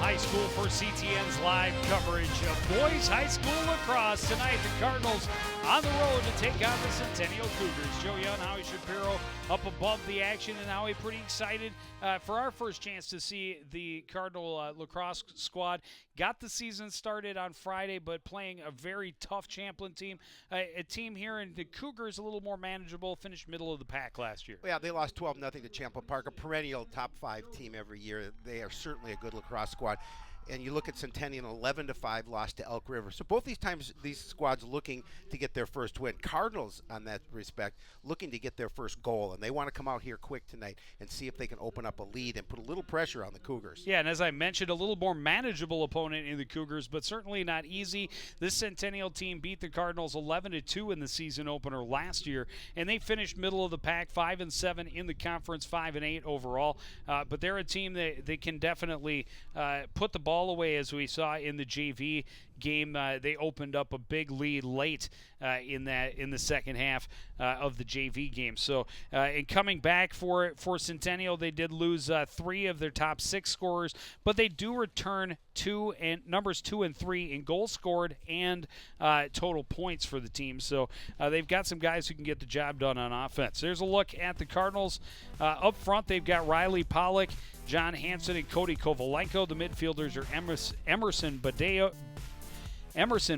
High School for CTN's live coverage of boys high school lacrosse. Tonight, the Cardinals on the road to take on the Centennial Cougars. Joe Young, Howie Shapiro up above the action, and Howie pretty excited for our first chance to see the Cardinal lacrosse squad. Got the season started on Friday, but playing a very tough Champlin team. A team here in the Cougars a little more manageable, finished middle of the pack last year. Yeah, they lost 12-0 to Champlin Park, a perennial top 5 team every year. They are certainly a good lacrosse squad. And you look at Centennial, 11-5 lost to Elk River. So both these times, these squads looking to get their first win. Cardinals, on that respect, looking to get their first goal. And they want to come out here quick tonight and see if they can open up a lead and put a little pressure on the Cougars. Yeah, and as I mentioned, a little more manageable opponent in the Cougars, but certainly not easy. This Centennial team beat the Cardinals 11-2 in the season opener last year, and they finished middle of the pack, 5-7 in the conference, 5-8 overall. But they're a team that they can definitely put the ball away, as we saw in the JV game. They opened up a big lead late in the second half of the JV game. So in coming back for Centennial, they did lose 3 of their top 6 scorers, but they do return numbers 2 and 3 in goals scored and total points for the team. So they've got some guys who can get the job done on offense. There's a look at the Cardinals. Up front, they've got Riley Pollock, John Hansen, and Cody Kovalenko. The midfielders are Emerson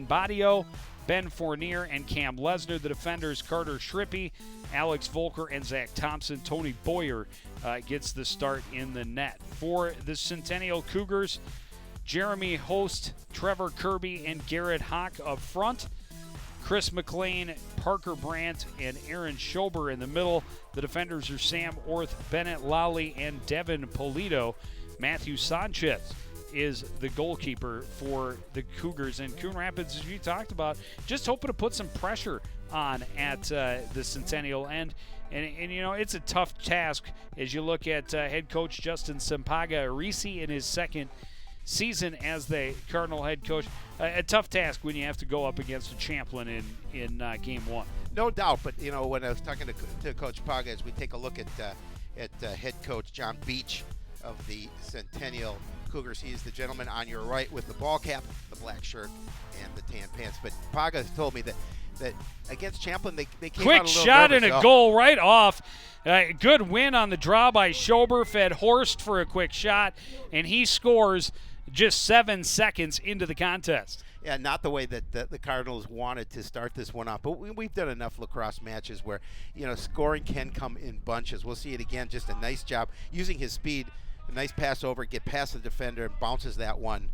Badio, Ben Fournier, and Cam Lesnar. The defenders, Carter Schrippy, Alex Volker, and Zach Thompson. Tony Boyer gets the start in the net. For the Centennial Cougars, Jeremy Host, Trevor Kirby, and Garrett Hawk up front. Chris McLean, Parker Brandt, and Aaron Schober in the middle. The defenders are Sam Orth, Bennett Lally, and Devin Polito. Matthew Sanchez is the goalkeeper for the Cougars. And Coon Rapids, as you talked about, just hoping to put some pressure on at the Centennial end. And you know, it's a tough task as you look at head coach Justin Sampaga-Arisi in his second season as the Cardinal head coach. A tough task when you have to go up against a Champlin in game 1. No doubt, but you know, when I was talking to Coach Paga, as we take a look at head coach John Beach of the Centennial Cougars, he is the gentleman on your right with the ball cap, the black shirt, and the tan pants. But Paga told me that against Champlin, they came quick out a little shot nervous. and a goal right off. Good win on the draw by Schober, fed Horst for a quick shot, and he scores just 7 seconds into the contest. Yeah, not the way that the Cardinals wanted to start this one off. But we've done enough lacrosse matches where, you know, scoring can come in bunches. We'll see it again. Just a nice job using his speed. A nice pass over, get past the defender, and bounces that one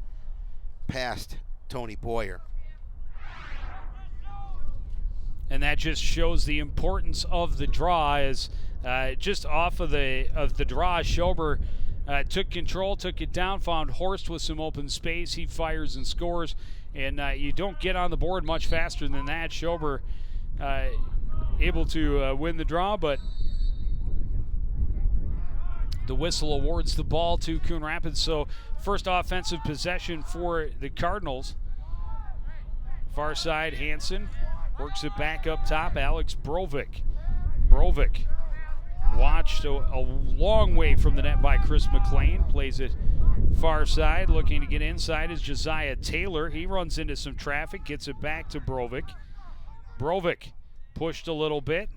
past Tony Boyer. And that just shows the importance of the draw, as just off of the draw, Schober took control, took it down, found Horst with some open space. He fires and scores, and you don't get on the board much faster than that. Schober able to win the draw, but the whistle awards the ball to Coon Rapids. So first offensive possession for the Cardinals. Far side, Hansen works it back up top. Alex Brovic watched a long way from the net by Chris McLean. Plays it far side. Looking to get inside is Josiah Taylor. He runs into some traffic, gets it back to Brovic. Brovic pushed a little bit.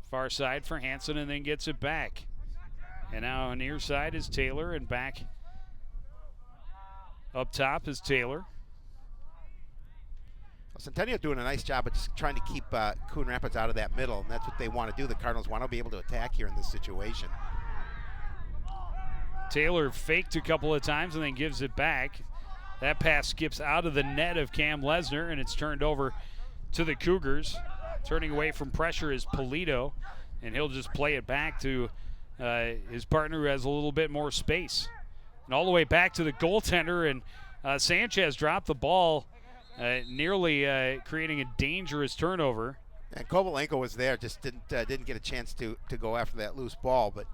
Far side for Hansen, and then gets it back. And now on near side is Taylor, and back up top is Taylor. Centennial doing a nice job of just trying to keep Coon Rapids out of that middle, and that's what they want to do. The Cardinals want to be able to attack here in this situation. Taylor faked a couple of times and then gives it back. That pass skips out of the net of Cam Lesnar, and it's turned over to the Cougars. Turning away from pressure is Polito, and he'll just play it back to his partner who has a little bit more space. And all the way back to the goaltender, and Sanchez dropped the ball, nearly creating a dangerous turnover. And Kovalenko was there, just didn't get a chance to go after that loose ball. But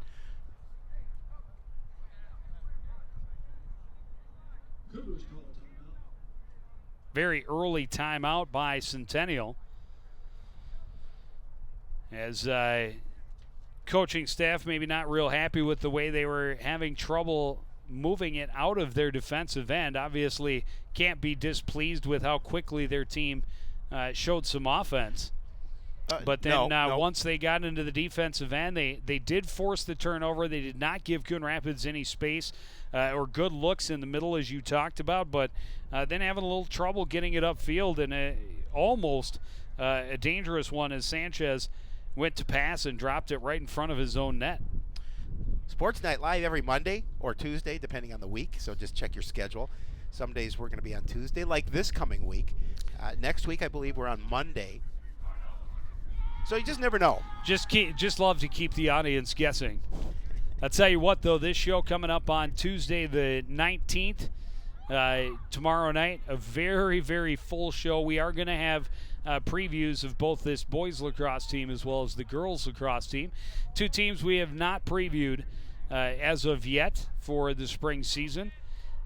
very early timeout by Centennial, as coaching staff maybe not real happy with the way they were having trouble moving it out of their defensive end. Obviously can't be displeased with how quickly their team showed some offense. But then once they got into the defensive end, they did force the turnover. They did not give Coon Rapids any space or good looks in the middle, as you talked about, but then having a little trouble getting it upfield, and almost a dangerous one as Sanchez went to pass and dropped it right in front of his own net. Sports Night Live every Monday or Tuesday, depending on the week, so just check your schedule. Some days we're going to be on Tuesday, like this coming week. Next week, I believe we're on Monday. So you just never know. Just love to keep the audience guessing. I'll tell you what, though, this show coming up on Tuesday the 19th, tomorrow night, a very, very full show. We are going to have previews of both this boys lacrosse team as well as the girls lacrosse team. Two teams we have not previewed as of yet for the spring season,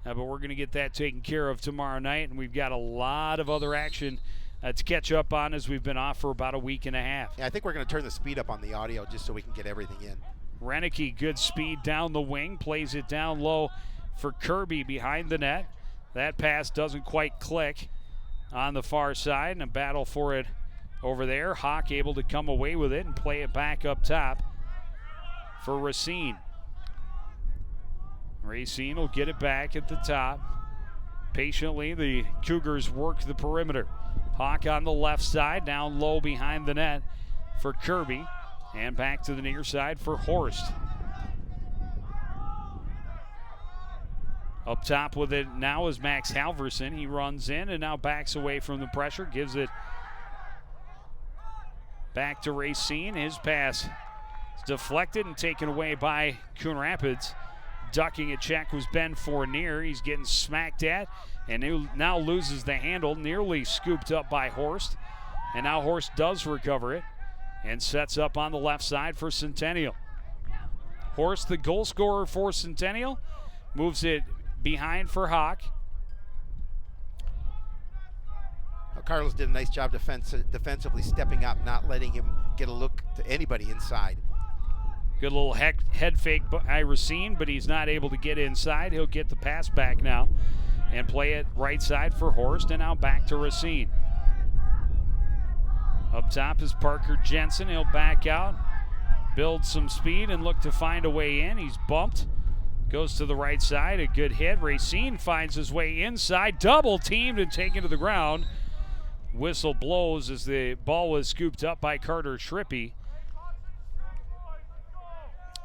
but we're going to get that taken care of tomorrow night, and we've got a lot of other action to catch up on as we've been off for about a week and a half. Yeah, I think we're going to turn the speed up on the audio just so we can get everything in. Renicky, good speed down the wing, plays it down low for Kirby behind the net. That pass doesn't quite click on the far side, and a battle for it over there. Hawk able to come away with it and play it back up top for Racine. Racine will get it back at the top. Patiently, the Cougars work the perimeter. Hawk on the left side, down low behind the net for Kirby. And back to the near side for Horst. Up top with it now is Max Halverson. He runs in and now backs away from the pressure. Gives it back to Racine. His pass is deflected and taken away by Coon Rapids. Ducking a check was Ben Fournier. He's getting smacked at and now loses the handle. Nearly scooped up by Horst. And now Horst does recover it and sets up on the left side for Centennial. Horst, the goal scorer for Centennial, moves it behind for Hawk. Carlos did a nice job defensively stepping up, not letting him get a look to anybody inside. Good little head fake by Racine, but he's not able to get inside. He'll get the pass back now and play it right side for Horst, and now back to Racine. Up top is Parker Jensen. He'll back out, build some speed, and look to find a way in. He's bumped. Goes to the right side. A good hit. Racine finds his way inside. Double teamed and taken to the ground. Whistle blows as the ball was scooped up by Carter Schrippy.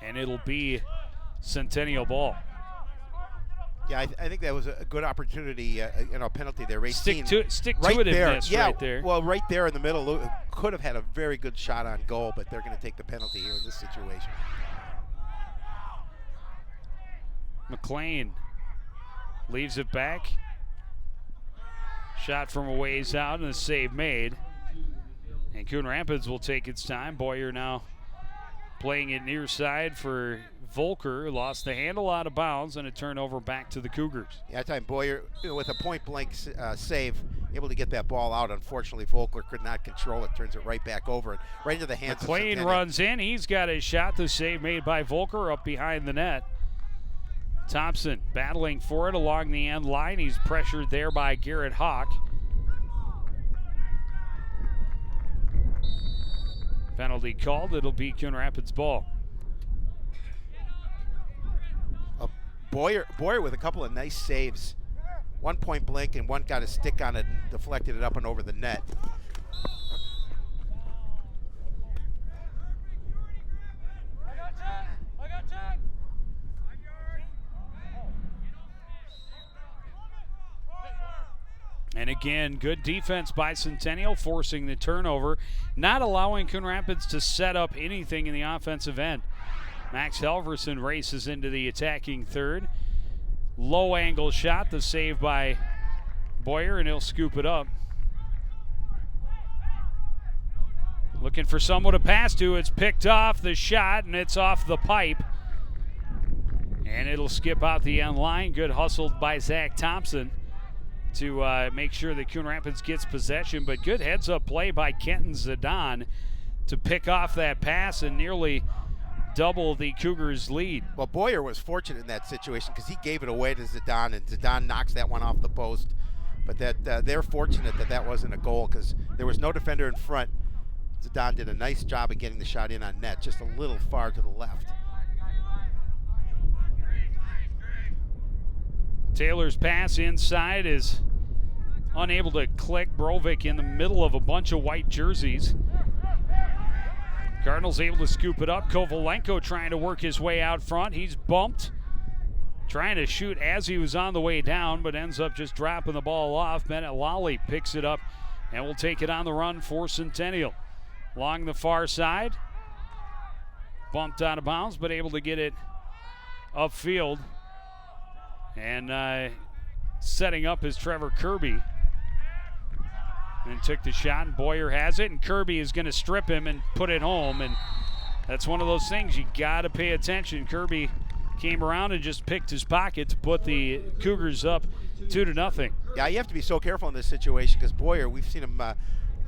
And it'll be Centennial ball. Yeah, I think that was a good opportunity, penalty there. Racine, stick-to-itiveness right there. Well, right there in the middle, could have had a very good shot on goal, but they're going to take the penalty here in this situation. McLean leaves it back. Shot from a ways out and a save made. And Coon Rapids will take its time. Boyer now playing it near side for Volker. Lost the handle out of bounds and a turnover back to the Cougars. Yeah, that time Boyer, with a point-blank save, able to get that ball out. Unfortunately, Volker could not control it. Turns it right back over and right into the hands of McLean runs in. He's got a shot. The save made by Volker up behind the net. Thompson battling for it along the end line. He's pressured there by Garrett Hawk. Penalty called. It'll be Coon Rapids ball. Boyer with a couple of nice saves. One point blank and one got a stick on it and deflected it up and over the net. And again, good defense by Centennial, forcing the turnover, not allowing Coon Rapids to set up anything in the offensive end. Max Helverson races into the attacking third. Low angle shot, the save by Boyer, and he'll scoop it up. Looking for someone to pass to. It's picked off the shot, and it's off the pipe. And it'll skip out the end line. Good hustled by Zach Thompson to make sure that Coon Rapids gets possession, but good heads-up play by Kenton Zidane to pick off that pass and nearly double the Cougars' lead. Well, Boyer was fortunate in that situation because he gave it away to Zidane, and Zidane knocks that one off the post. But they're fortunate that wasn't a goal because there was no defender in front. Zidane did a nice job of getting the shot in on net, just a little far to the left. Taylor's pass inside is unable to click. Brovic in the middle of a bunch of white jerseys. Cardinals able to scoop it up. Kovalenko trying to work his way out front. He's bumped, trying to shoot as he was on the way down, but ends up just dropping the ball off. Bennett Lally picks it up and will take it on the run for Centennial. Along the far side, bumped out of bounds, but able to get it upfield. And setting up is Trevor Kirby. And took the shot, and Boyer has it, and Kirby is going to strip him and put it home. And that's one of those things you got to pay attention. Kirby came around and just picked his pocket to put the Cougars up 2-0. Yeah, you have to be so careful in this situation because Boyer, we've seen him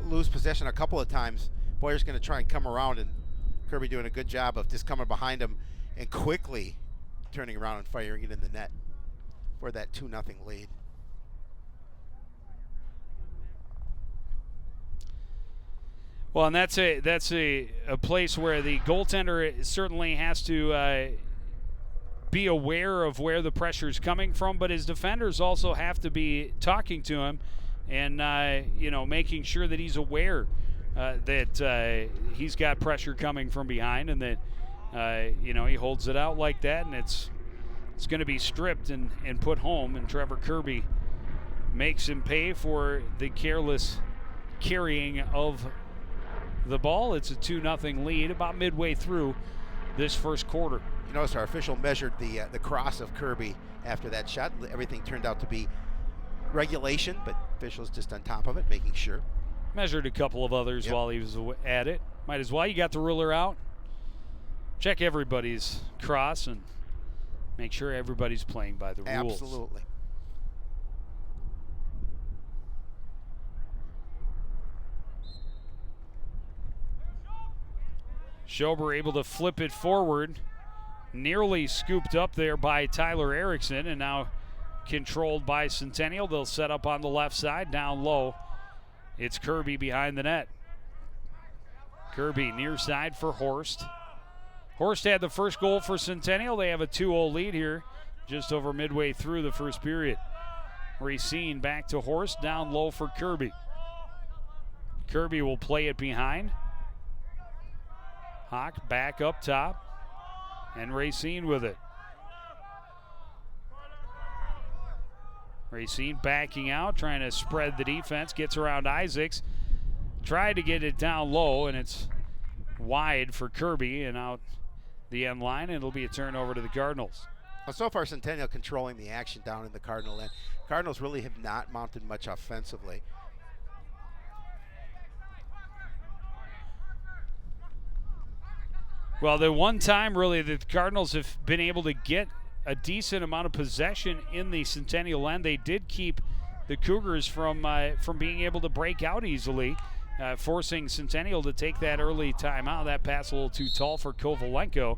lose possession a couple of times. Boyer's going to try and come around, and Kirby doing a good job of just coming behind him and quickly turning around and firing it in the net for that 2-0 lead. Well, and that's a place where the goaltender certainly has to be aware of where the pressure is coming from, but his defenders also have to be talking to him and making sure that he's aware that he's got pressure coming from behind, and that he holds it out like that, and it's going to be stripped and put home. And Trevor Kirby makes him pay for the careless carrying of the ball. It's a 2-0 lead about midway through this first quarter. You notice our official measured the cross of Kirby after that shot. Everything turned out to be regulation, but officials just on top of it, making sure. Measured a couple of others while he was at it. Might as well. You got the ruler out. Check everybody's cross and make sure everybody's playing by the rules. Absolutely. Schober able to flip it forward. Nearly scooped up there by Tyler Erickson, and now controlled by Centennial. They'll set up on the left side, down low. It's Kirby behind the net. Kirby near side for Horst. Horst had the first goal for Centennial. They have a 2-0 lead here, just over midway through the first period. Racine back to Horst, down low for Kirby. Kirby will play it behind. Hawk back up top, and Racine with it. Racine backing out, trying to spread the defense, gets around Isaacs. Tried to get it down low, and it's wide for Kirby and out the end line, and it'll be a turnover to the Cardinals. Well, so far, Centennial controlling the action down in the Cardinal end. Cardinals really have not mounted much offensively. Well, the one time really the Cardinals have been able to get a decent amount of possession in the Centennial end, they did keep the Cougars from being able to break out easily, forcing Centennial to take that early timeout. That pass a little too tall for Kovalenko,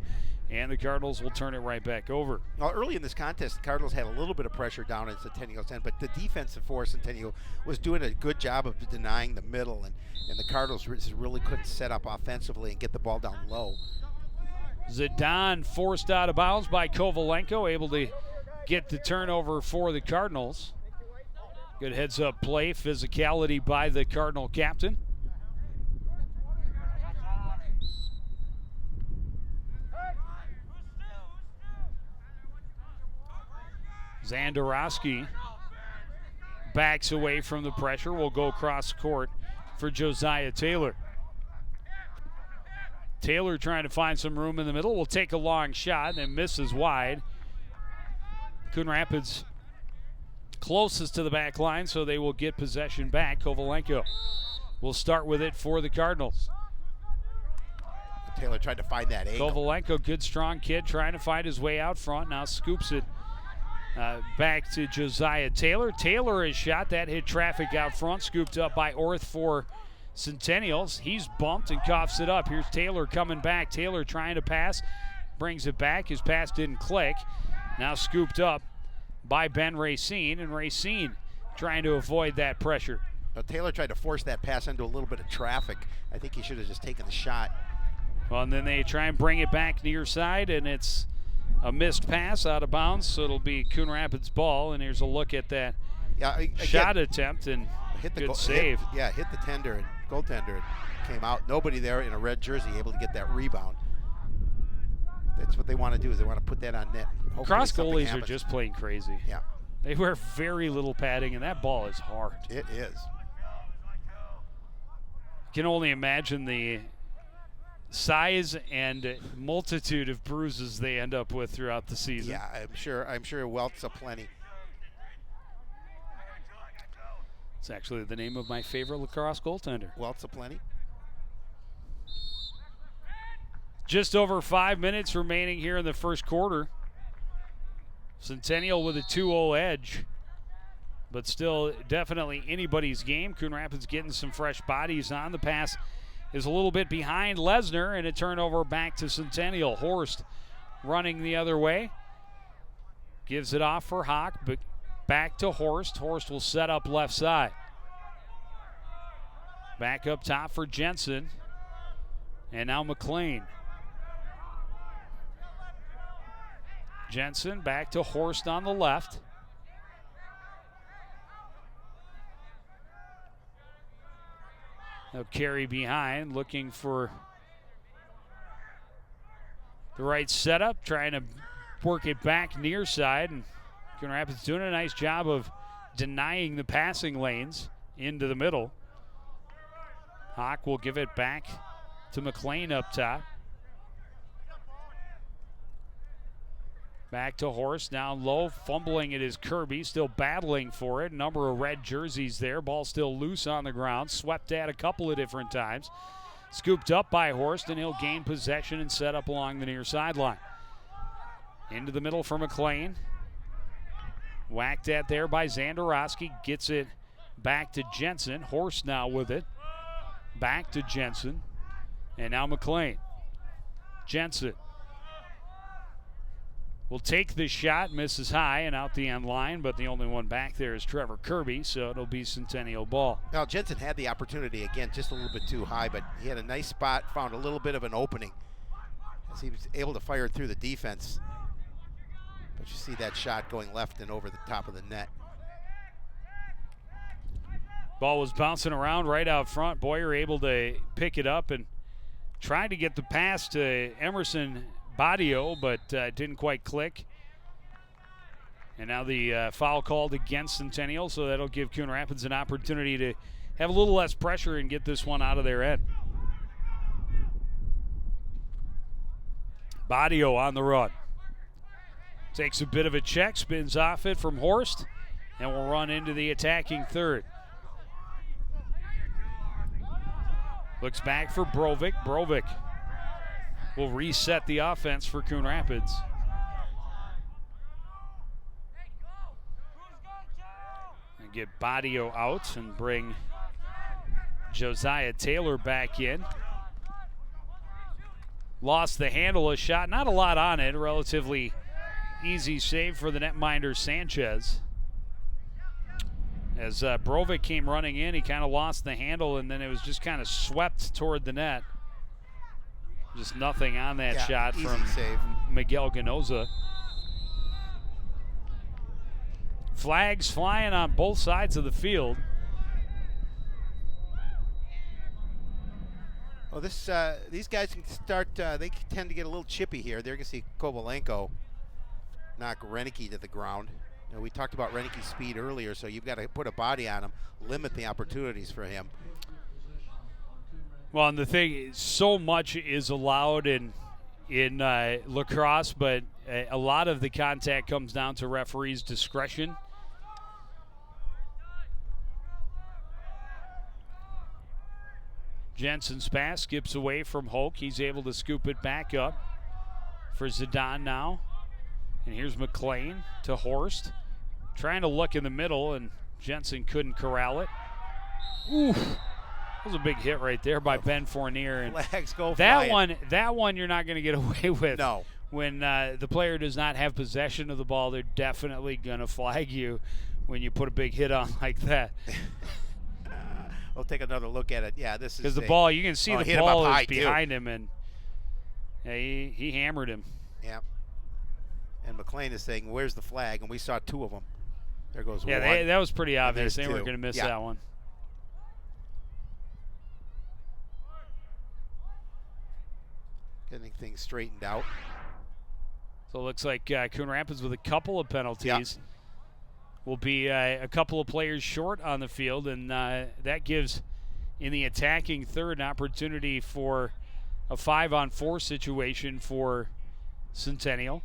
and the Cardinals will turn it right back over. Well, early in this contest, the Cardinals had a little bit of pressure down in Centennial's end, but the defensive for Centennial was doing a good job of denying the middle, and the Cardinals really couldn't set up offensively and get the ball down low. Zidane forced out of bounds by Kovalenko, able to get the turnover for the Cardinals. Good heads-up play, physicality by the Cardinal captain. Zandarowski backs away from the pressure, will go cross court for Josiah Taylor. Taylor trying to find some room in the middle, will take a long shot and misses wide. Coon Rapids closest to the back line, so they will get possession back. Kovalenko will start with it for the Cardinals. Taylor tried to find that angle. Kovalenko, good strong kid, trying to find his way out front. Now scoops it back to Josiah Taylor. Taylor is shot. That hit traffic out front, scooped up by Orth for Centennials. He's bumped and coughs it up. Here's Taylor coming back. Taylor trying to pass, brings it back. His pass didn't click. Now scooped up by Ben Racine, and Racine trying to avoid that pressure. Now, Taylor tried to force that pass into a little bit of traffic. I think he should have just taken the shot. Well, and then they try and bring it back near side, and it's a missed pass out of bounds, so it'll be Coon Rapids ball. And here's a look at that shot attempt, and good save. Hit the tender and goaltender and came out. Nobody there in a red jersey able to get that rebound. That's what they want to do, is they want to put that on net. Cross goalies are just playing crazy. Yeah. They wear very little padding, and that ball is hard. It is. Can only imagine the size and multitude of bruises they end up with throughout the season. Yeah, I'm sure welts aplenty. It's actually the name of my favorite lacrosse goaltender. Welts aplenty. Just over 5 minutes remaining here in the first quarter. Centennial with a 2-0 edge, but still definitely anybody's game. Coon Rapids getting some fresh bodies on. The pass is a little bit behind Lesnar, and a turnover back to Centennial. Horst running the other way. Gives it off for Hawk, but back to Horst. Horst will set up left side. Back up top for Jensen. And now McLean. Jensen back to Horst on the left. They'll carry behind, looking for the right setup, trying to work it back near side. And Coon Rapids doing a nice job of denying the passing lanes into the middle. Hawk will give it back to McLean up top. Back to Horst, down low, fumbling it is Kirby, still battling for it. Number of red jerseys there, ball still loose on the ground, swept at a couple of different times. Scooped up by Horst, and he'll gain possession and set up along the near sideline. Into the middle for McLean. Whacked at there by Zandarowski, gets it back to Jensen. Horst now with it. Back to Jensen, and now McLean. Jensen will take the shot, misses high and out the end line, but the only one back there is Trevor Kirby, so it'll be Centennial ball. Now, Jensen had the opportunity again, just a little bit too high, but he had a nice spot, found a little bit of an opening as he was able to fire it through the defense. But you see that shot going left and over the top of the net. Ball was bouncing around right out front. Boyer able to pick it up and try to get the pass to Emerson Badio, but didn't quite click. And now the foul called against Centennial, so that'll give Coon Rapids an opportunity to have a little less pressure and get this one out of their end. Badio on the run. Takes a bit of a check, spins off it from Horst, and will run into the attacking third. Looks back for Brovic. Brovic will reset the offense for Coon Rapids. And get Badio out and bring Josiah Taylor back in. Lost the handle, a shot, not a lot on it, relatively easy save for the netminder Sanchez. As Brovic came running in, he kind of lost the handle, and then it was just kind of swept toward the net. Just nothing on that shot from save. Miguel Ganoza. Flags flying on both sides of the field. Well, these guys can start, they tend to get a little chippy here. They're going to see Kovalenko knock Renicky to the ground. You know, we talked about Renicky's speed earlier, so you've got to put a body on him, limit the opportunities for him. Well, and the thing is, so much is allowed in lacrosse, but a lot of the contact comes down to referees' discretion. Jensen's pass skips away from Hoke. He's able to scoop it back up for Zidane now. And here's McLean to Horst. Trying to look in the middle, and Jensen couldn't corral it. Oof. That was a big hit right there by Ben Fournier. And Flags go that flying. that one you're not going to get away with. No. When the player does not have possession of the ball, they're definitely going to flag you when you put a big hit on like that. We'll take another look at it. Yeah, this is because the ball, you can see the ball is behind him, and yeah, he hammered him. Yeah. And McLean is saying, "Where's the flag?" And we saw two of them. There goes one. Yeah, that was pretty obvious. They weren't two. going to miss that one. Getting things straightened out. So it looks like Coon Rapids with a couple of penalties will be a couple of players short on the field, and that gives, in the attacking third, an opportunity for a 5-on-4 situation for Centennial.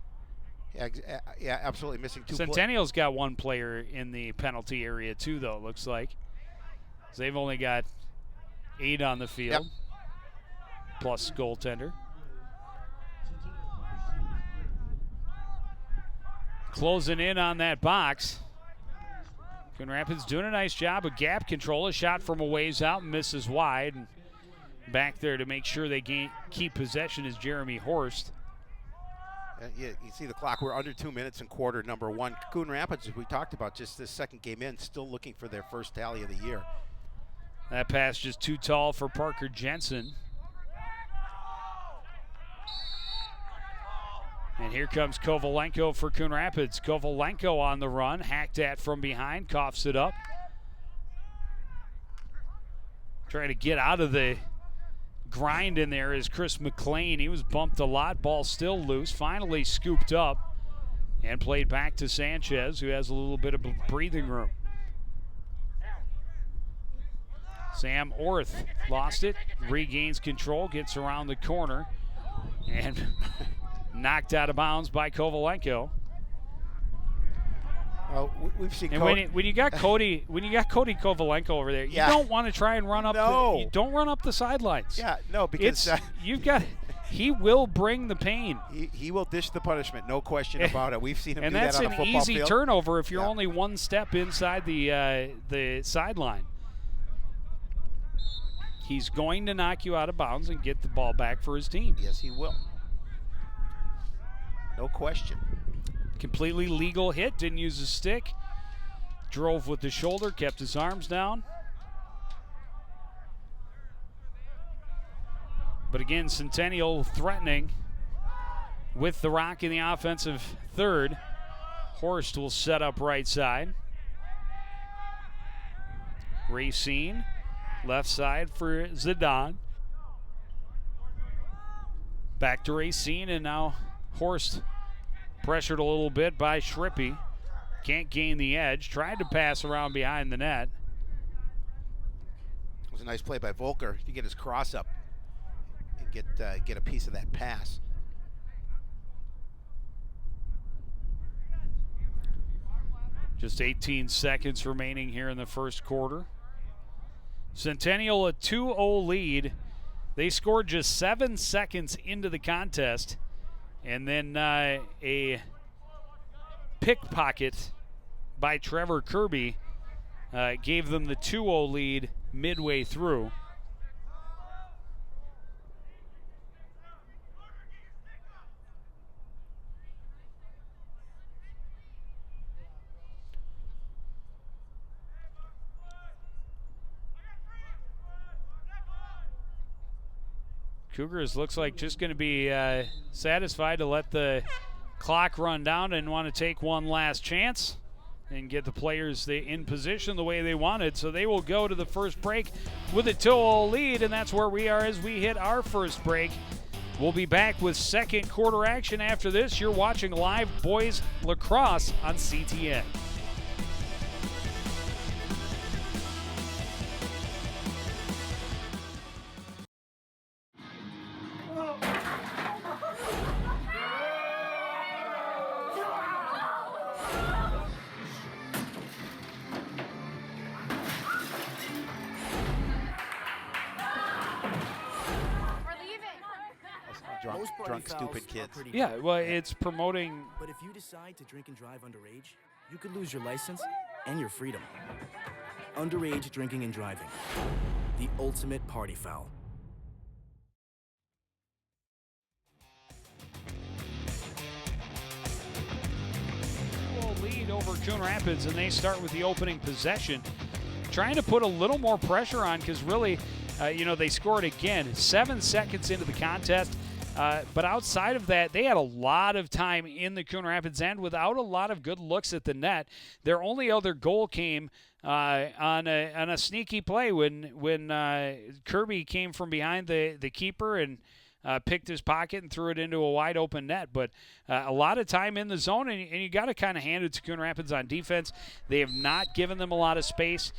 Yeah, absolutely missing two. Centennial's got one player in the penalty area too, though, it looks like. So they've only got 8 on the field, plus goaltender. Closing in on that box. Coon Rapids doing a nice job of gap control. A shot from a ways out, misses wide. And back there to make sure they keep possession is Jeremy Horst. You see the clock. We're under 2 minutes in quarter number 1. Coon Rapids, as we talked about just this second game in, still looking for their first tally of the year. That pass just too tall for Parker Jensen. And here comes Kovalenko for Coon Rapids. Kovalenko on the run, hacked at from behind, coughs it up. Trying to get out of the grind in there is Chris McLean. He was bumped a lot, ball still loose, finally scooped up and played back to Sanchez, who has a little bit of breathing room. Sam Orth lost it, regains control, gets around the corner, and knocked out of bounds by Kovalenko. We've seen. And when you got Cody Kovalenko over there, you don't want to try and run up. You don't run up the sidelines. Yeah, no, because you've got. He will bring the pain. He will dish the punishment, no question about it. We've seen him do that on a football field. And that's an easy turnover if you're only one step inside the sideline. He's going to knock you out of bounds and get the ball back for his team. Yes, he will. No question. Completely legal hit, didn't use a stick. Drove with the shoulder, kept his arms down. But again, Centennial threatening with the rock in the offensive third. Horst will set up right side. Racine, left side for Zidane. Back to Racine, and now Horst pressured a little bit by Schrippy. Can't gain the edge. Tried to pass around behind the net. It was a nice play by Volker to get his cross up and get a piece of that pass. Just 18 seconds remaining here in the first quarter. Centennial a 2-0 lead. They scored just 7 seconds into the contest. And then a pickpocket by Trevor Kirby gave them the 2-0 lead midway through. Cougars looks like just going to be satisfied to let the clock run down and want to take one last chance and get the players in position the way they wanted. So they will go to the first break with a 2-0 lead, and that's where we are as we hit our first break. We'll be back with second quarter action after this. You're watching live boys lacrosse on CTN. Drunk, stupid kids. Yeah, well, it's promoting. But if you decide to drink and drive underage, you could lose your license and your freedom. Underage drinking and driving. the ultimate party foul. Lead over Coon Rapids, and they start with the opening possession, trying to put a little more pressure on because really, they scored again 7 seconds into the contest. But outside of that, they had a lot of time in the Coon Rapids end without a lot of good looks at the net. Their only other goal came on a sneaky play when Kirby came from behind the keeper and picked his pocket and threw it into a wide open net. But a lot of time in the zone, and you got to kind of hand it to Coon Rapids on defense. They have not given them a lot of space.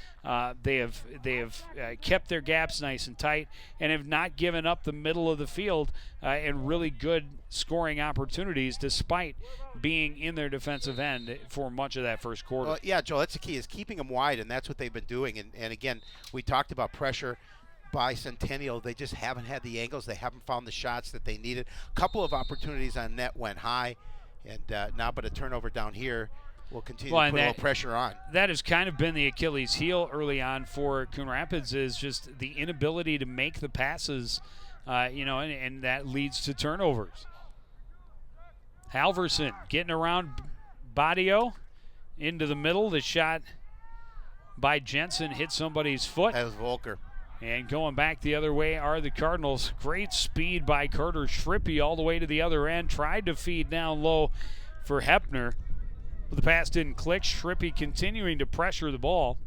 They have kept their gaps nice and tight and have not given up the middle of the field and really good scoring opportunities despite being in their defensive end for much of that first quarter. Well, yeah, Joe, that's the key, is keeping them wide, and that's what they've been doing. And again, we talked about pressure by Centennial. They just haven't had the angles. They haven't found the shots that they needed. A couple of opportunities on net went high, and now but a turnover down here will continue to put a little pressure on. That has kind of been the Achilles heel early on for Coon Rapids, is just the inability to make the passes, and that leads to turnovers. Halverson getting around Badio into the middle. The shot by Jensen hit somebody's foot. That was Volker. And going back the other way are the Cardinals. Great speed by Carter Schrippy all the way to the other end. Tried to feed down low for Hepner, but the pass didn't click. Schrippy continuing to pressure the ball.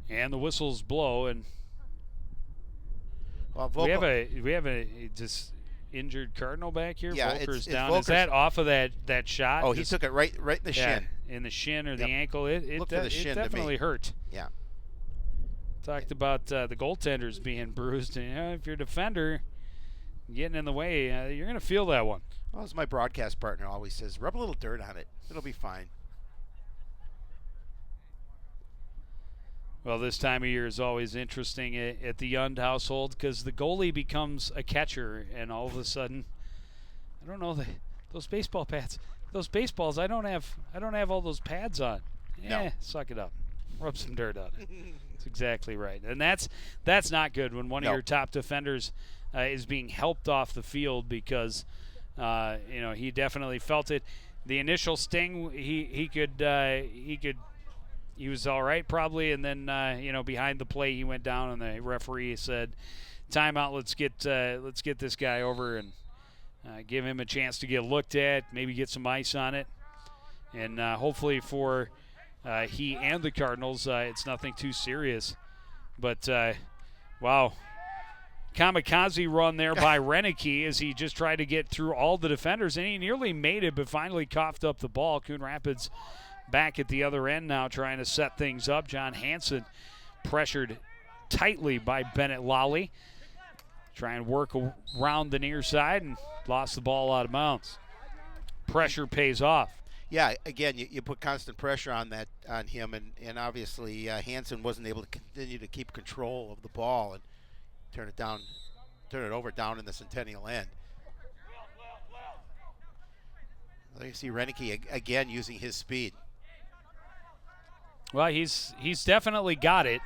And the whistles blow, and we have a just injured Cardinal back here. Yeah, Volker's it's down. Volker's. Is that off of that shot? Oh, he took it right in the shin. In the shin or the ankle. It definitely hurt. Yeah. Talked about the goaltenders being bruised. And, if you're a defender getting in the way, you're going to feel that one. Well, as my broadcast partner always says, rub a little dirt on it. It'll be fine. Well, this time of year is always interesting at the Yund household because the goalie becomes a catcher, and all of a sudden, I don't know, those baseball pads. Those baseballs, I don't have all those pads on. No. Suck it up. Rub some dirt on it. That's exactly right. And that's not good when one of your top defenders is being helped off the field because he definitely felt it. The initial sting, he was all right probably, and then behind the play he went down, and the referee said, "Timeout. Let's get this guy over and give him a chance to get looked at, maybe get some ice on it, and hopefully for he and the Cardinals, it's nothing too serious." But wow, kamikaze run there by Renicky as he just tried to get through all the defenders, and he nearly made it, but finally coughed up the ball. Coon Rapids back at the other end now, trying to set things up. John Hansen pressured tightly by Bennett Lally. Try and work around the near side and lost the ball out of bounds. Pressure pays off. Yeah, again, you put constant pressure on him, and obviously Hansen wasn't able to continue to keep control of the ball and turn it over down in the Centennial end. There you see Renicky again using his speed. Well, he's definitely got it.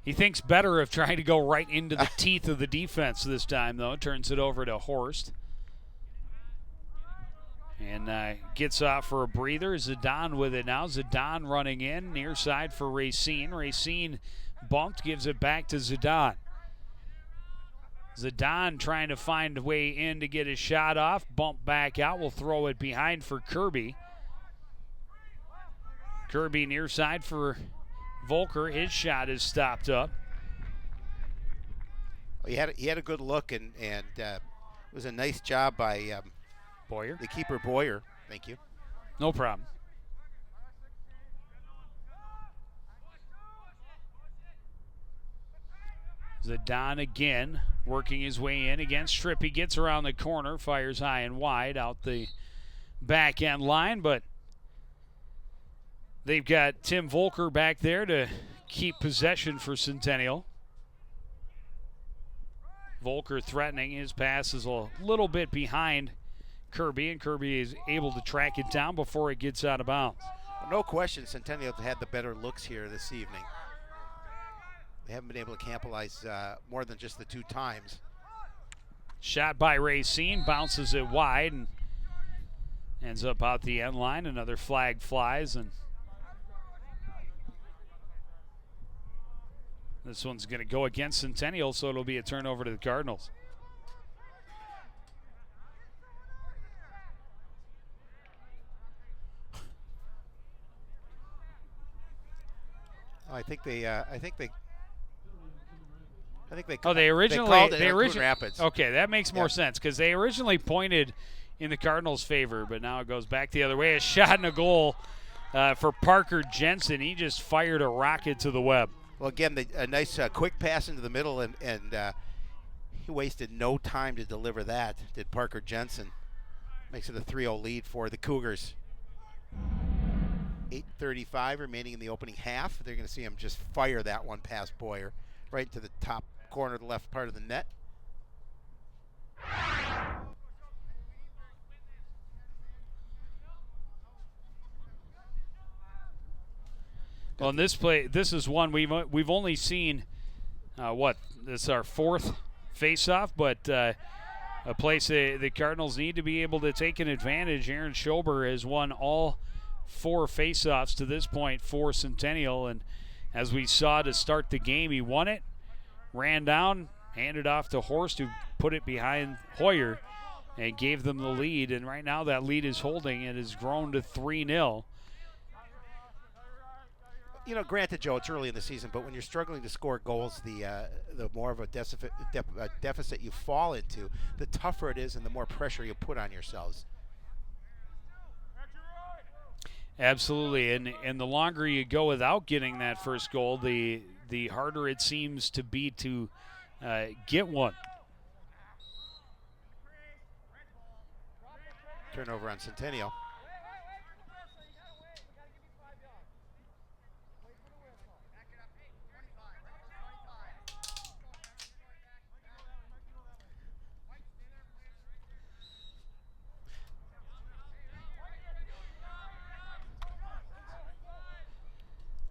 He thinks better of trying to go right into the teeth of the defense this time, though. Turns it over to Horst. And gets off for a breather. Zidane with it now. Zidane running in. Near side for Racine. Racine bumped, gives it back to Zidane. Zidane trying to find a way in to get his shot off. Bump back out. We'll throw it behind for Kirby. Kirby near side for Volker. His shot is stopped up. He had a good look, and it was a nice job by Boyer. The keeper, Boyer. Thank you. No problem. Zidane again working his way in against Strip. He gets around the corner, fires high and wide out the back end line, but they've got Tim Volker back there to keep possession for Centennial. Volker threatening. His pass is a little bit behind Kirby, and Kirby is able to track it down before it gets out of bounds. No question, Centennial have had the better looks here this evening. They haven't been able to capitalize more than just the 2 times. Shot by Racine, bounces it wide and ends up out the end line. Another flag flies, and this one's going to go against Centennial, so it'll be a turnover to the Cardinals. I think they. Oh, they originally called it Coon Rapids. Okay, that makes more sense because they originally pointed in the Cardinals' favor, but now it goes back the other way. A shot and a goal for Parker Jensen. He just fired a rocket to the web. Well, again, a nice quick pass into the middle, and he wasted no time to deliver that. Did Parker Jensen. Makes it a 3-0 lead for the Cougars. 8:35 remaining in the opening half. They're going to see him just fire that one past Boyer right to the top corner of the left part of the net. Well, in this play, this is one we've only seen. This is our 4th face-off, but a place the Cardinals need to be able to take an advantage. Aaron Schober has won all 4 face-offs to this point for Centennial, and as we saw to start the game, he won it, ran down, handed off to Horst, who put it behind Hoyer and gave them the lead. And right now that lead is holding. It has grown to 3-0. You know, granted, Joe, it's early in the season, but when you're struggling to score goals, the more of a deficit you fall into, the tougher it is and the more pressure you put on yourselves. Absolutely, and the longer you go without getting that first goal, the harder it seems to be to get one. Turnover on Centennial.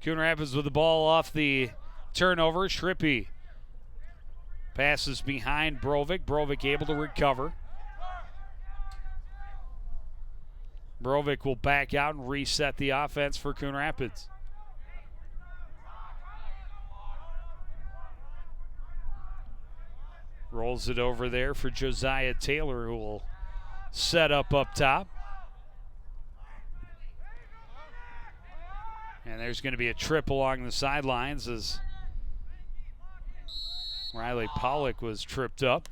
Coon Rapids with the ball off the turnover. Schrippe passes behind Brovik. Brovik able to recover. Brovik will back out and reset the offense for Coon Rapids. Rolls it over there for Josiah Taylor, who will set up top. And there's going to be a trip along the sidelines as Riley Pollock was tripped up.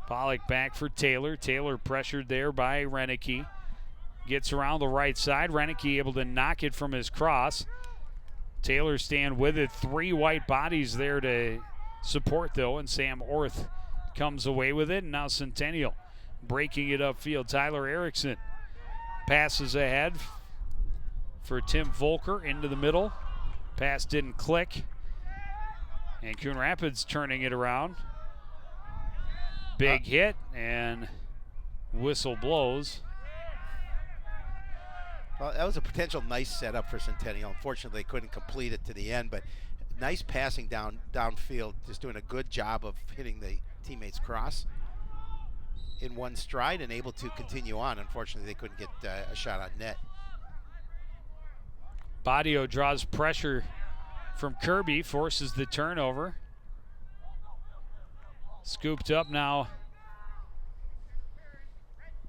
Pollock back for Taylor. Taylor pressured there by Renicky. Gets around the right side. Renicky able to knock it from his cross. Taylor stand with it. 3 white bodies there to support, though, and Sam Orth comes away with it. And now Centennial breaking it upfield. Tyler Erickson passes ahead for Tim Volker into the middle. Pass didn't click. And Coon Rapids turning it around. Big hit, and whistle blows. Well, that was a potential nice setup for Centennial. Unfortunately, they couldn't complete it to the end, but nice passing downfield, just doing a good job of hitting the teammate's cross in one stride and able to continue on. Unfortunately, they couldn't get a shot on net. Badio draws pressure from Kirby, forces the turnover. Scooped up now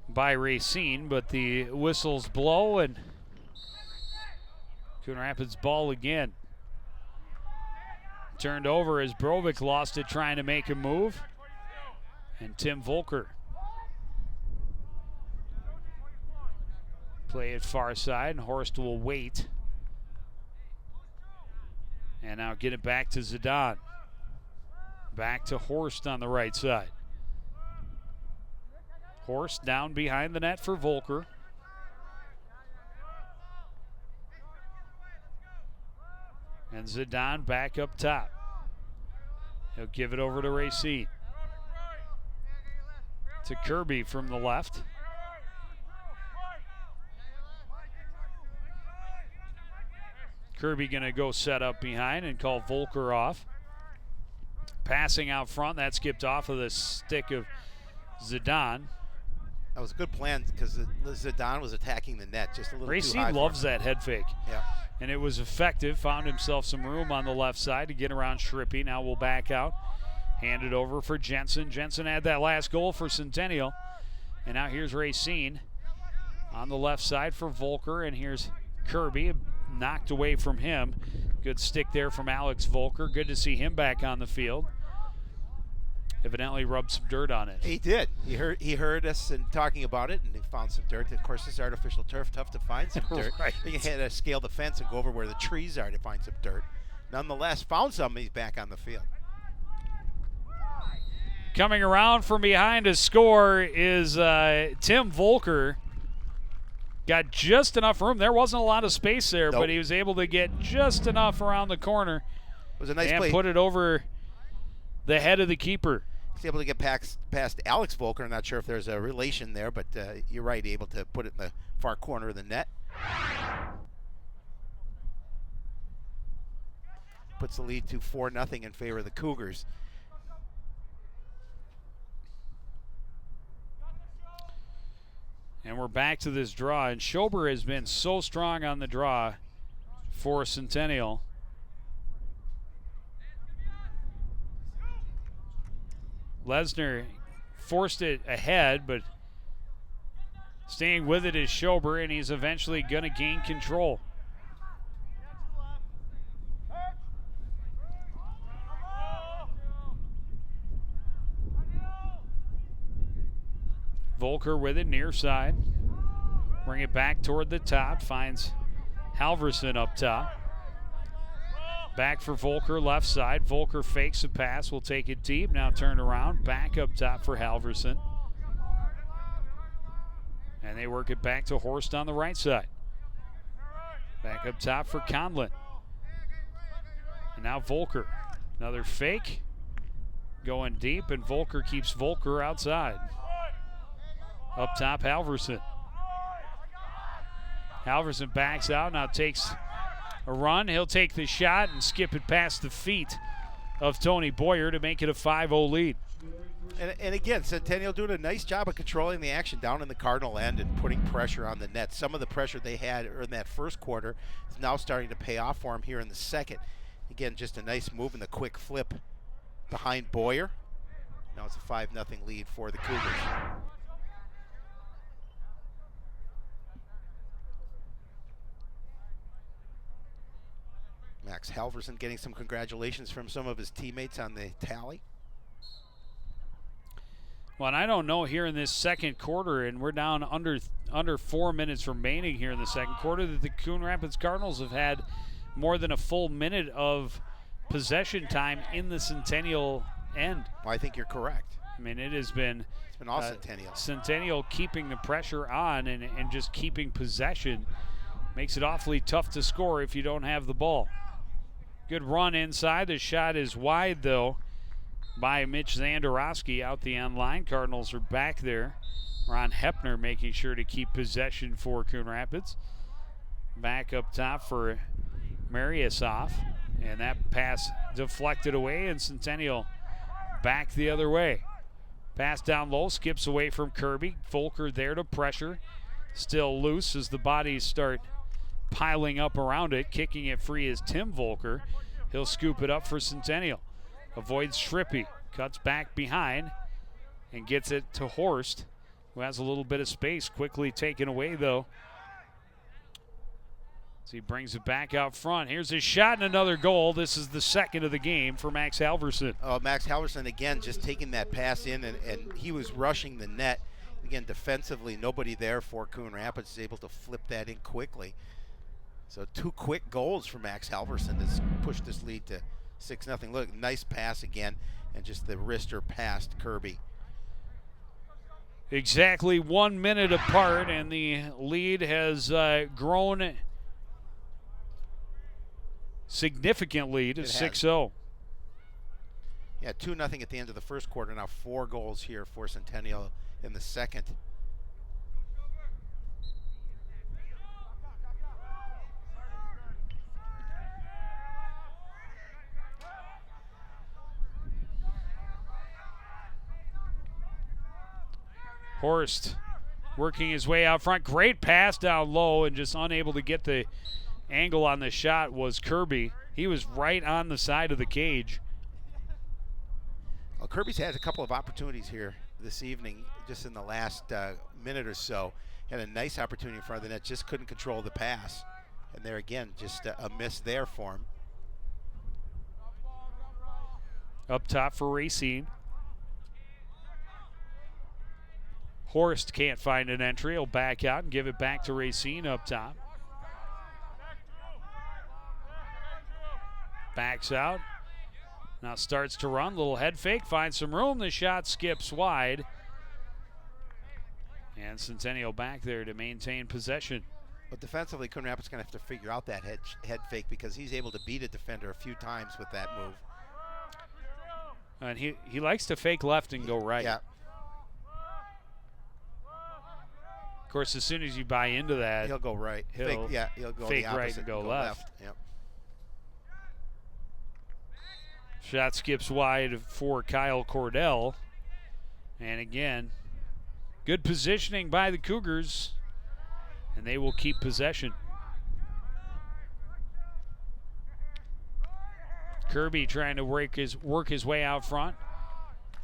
by Racine, but the whistles blow and Coon Rapids ball again. Turned over as Brovik lost it trying to make a move. And Tim Volker. Play it far side, and Horst will wait. And now get it back to Zidane. Back to Horst on the right side. Horst down behind the net for Volker. And Zidane back up top. He'll give it over to Racine. To Kirby from the left. Kirby going to go set up behind and call Volker off. Passing out front, that skipped off of the stick of Zidane. That was a good plan because Zidane was attacking the net just a little too high. Racine loves that head fake. Yeah. And it was effective. Found himself some room on the left side to get around Schrippy. Now we'll back out. Hand it over for Jensen. Jensen had that last goal for Centennial. And now here's Racine on the left side for Volker. And here's Kirby, knocked away from him. Good stick there from Alex Volker. Good to see him back on the field. Evidently rubbed some dirt on it. He did. He heard us and talking about it, and he found some dirt. Of course, this is artificial turf, tough to find some dirt. Right. You had to scale the fence and go over where the trees are to find some dirt. Nonetheless, found some, and he's back on the field. Coming around from behind to score is Tim Volker. Got just enough room. There wasn't a lot of space there, Nope. but he was able to get just enough around the corner. It was a nice and play. Put it over the head of the keeper. He's able to get past Alex Volker. I'm not sure if there's a relation there, but you're right, able to put it in the far corner of the net. Puts the lead to 4-0 in favor of the Cougars. And we're back to this draw. And Schober has been so strong on the draw for Centennial. Lesnar forced it ahead, but staying with it is Schober, and he's eventually going to gain control. Volker with it near side. Bring it back toward the top. Finds Halverson up top. Back for Volker, left side. Volker fakes a pass, will take it deep. Now turn around, back up top for Halverson. And they work it back to Horst on the right side. Back up top for Conlon. And now Volker. Another fake. Going deep, and Volker keeps Volker outside. Up top, Halverson. Halverson backs out, now takes a run. He'll take the shot and skip it past the feet of Tony Boyer to make it a 5-0 lead. And again, Centennial doing a nice job of controlling the action down in the Cardinal end and putting pressure on the net. Some of the pressure they had in that first quarter is now starting to pay off for them here in the second. Again, just a nice move and the quick flip behind Boyer. Now it's a 5-0 lead for the Cougars. Max Halverson getting some congratulations from some of his teammates on the tally. Well, and I don't know here in this second quarter, and we're down under 4 minutes remaining here in the second quarter, that the Coon Rapids Cardinals have had more than a full minute of possession time in the Centennial end. Well, I think you're correct. I mean, it's been all Centennial. Centennial keeping the pressure on and just keeping possession. Makes it awfully tough to score if you don't have the ball. Good run inside. The shot is wide, though, by Mitch Zandarowski out the end line. Cardinals are back there. Ron Hepner making sure to keep possession for Coon Rapids. Back up top for Mariusoff. And that pass deflected away, and Centennial back the other way. Pass down low, skips away from Kirby. Volker there to pressure. Still loose as the bodies start piling up around it. Kicking it free is Tim Volker. He'll scoop it up for Centennial. Avoids Schrippy. Cuts back behind and gets it to Horst, who has a little bit of space. Quickly taken away, though, as he brings it back out front. Here's his shot and another goal. This is the second of the game for Max Halverson. Max Halverson, again, just taking that pass in, and he was rushing the net. Again, defensively, nobody there for Coon Rapids is able to flip that in quickly. So 2 quick goals for Max Halverson to push this lead to 6-0. Look, nice pass again, and just the wrister past Kirby. Exactly 1 minute apart, and the lead has grown significantly to 6-0. Yeah, 2-0 at the end of the first quarter. Now 4 goals here for Centennial in the second. Horst working his way out front. Great pass down low, and just unable to get the angle on the shot was Kirby. He was right on the side of the cage. Well, Kirby's had a couple of opportunities here this evening, just in the last minute or so. Had a nice opportunity in front of the net, just couldn't control the pass. And there again, just a miss there for him. Up top for Racine. Horst can't find an entry. He'll back out and give it back to Racine up top. Backs out. Now starts to run. Little head fake. Finds some room. The shot skips wide. And Centennial back there to maintain possession. But defensively, Coon Rapids going to have to figure out that head fake, because he's able to beat a defender a few times with that move. And he likes to fake left and go right. Yeah. Of course, as soon as you buy into that, He'll go right. He'll he'll go fake the opposite right and go left. Yep. Shot skips wide for Kyle Cordell. And again, good positioning by the Cougars, and they will keep possession. Kirby trying to work his way out front.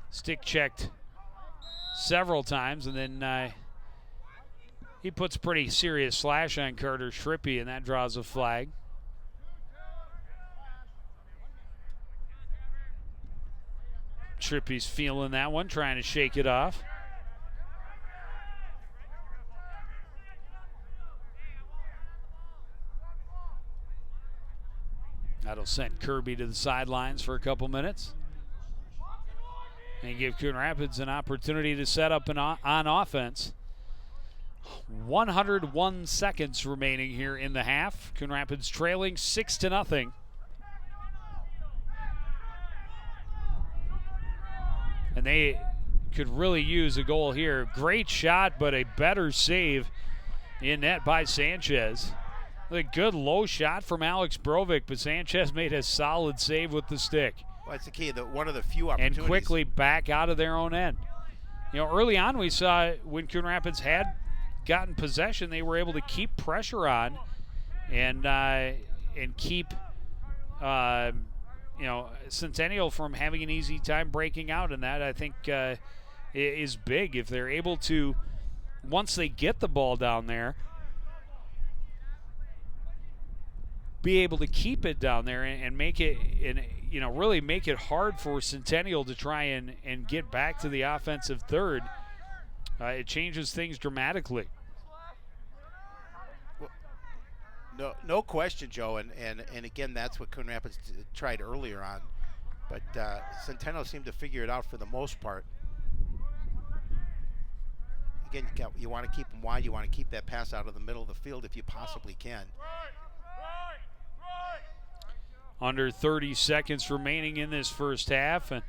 Stick checked several times, and then he puts a pretty serious slash on Carter Schrippy, and that draws a flag. Schrippy's feeling that one, trying to shake it off. That'll send Kirby to the sidelines for a couple minutes and give Coon Rapids an opportunity to set up on offense. 101 seconds remaining here in the half. Coon Rapids trailing 6-0. And they could really use a goal here. Great shot, but a better save in net by Sanchez. A good low shot from Alex Brovic, but Sanchez made a solid save with the stick. Well, that's the key. One of the few opportunities. And quickly back out of their own end. You know, early on we saw when Coon Rapids had gotten possession, they were able to keep pressure on and keep Centennial from having an easy time breaking out, and that I think is big if they're able to, once they get the ball down there, be able to keep it down there and make it, really make it hard for Centennial to try and get back to the offensive third. It changes things dramatically. Well, no question, Joe, and again, that's what Coon Rapids tried earlier on. But Centennial seemed to figure it out for the most part. Again, you want to keep them wide. You want to keep that pass out of the middle of the field if you possibly can. Under 30 seconds remaining in this first half, and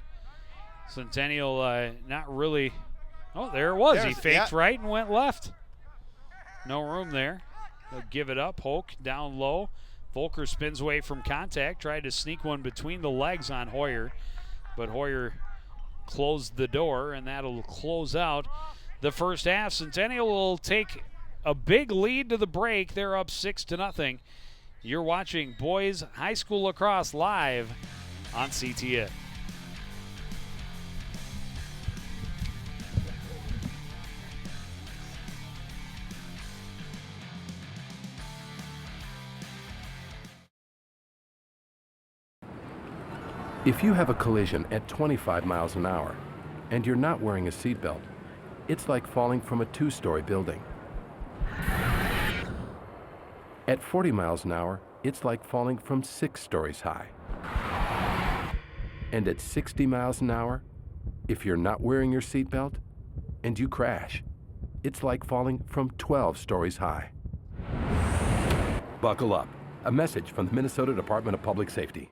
Centennial not really. Oh, there it was. He faked right and went left. No room there. They'll give it up. Hoke down low. Volker spins away from contact. Tried to sneak one between the legs on Hoyer, but Hoyer closed the door, and that'll close out the first half. Centennial will take a big lead to the break. They're up 6-0. You're watching Boys High School Lacrosse live on CTN. If you have a collision at 25 miles an hour and you're not wearing a seatbelt, it's like falling from a 2-story building. At 40 miles an hour, it's like falling from 6 stories high. And at 60 miles an hour, if you're not wearing your seatbelt and you crash, it's like falling from 12 stories high. Buckle up. A message from the Minnesota Department of Public Safety.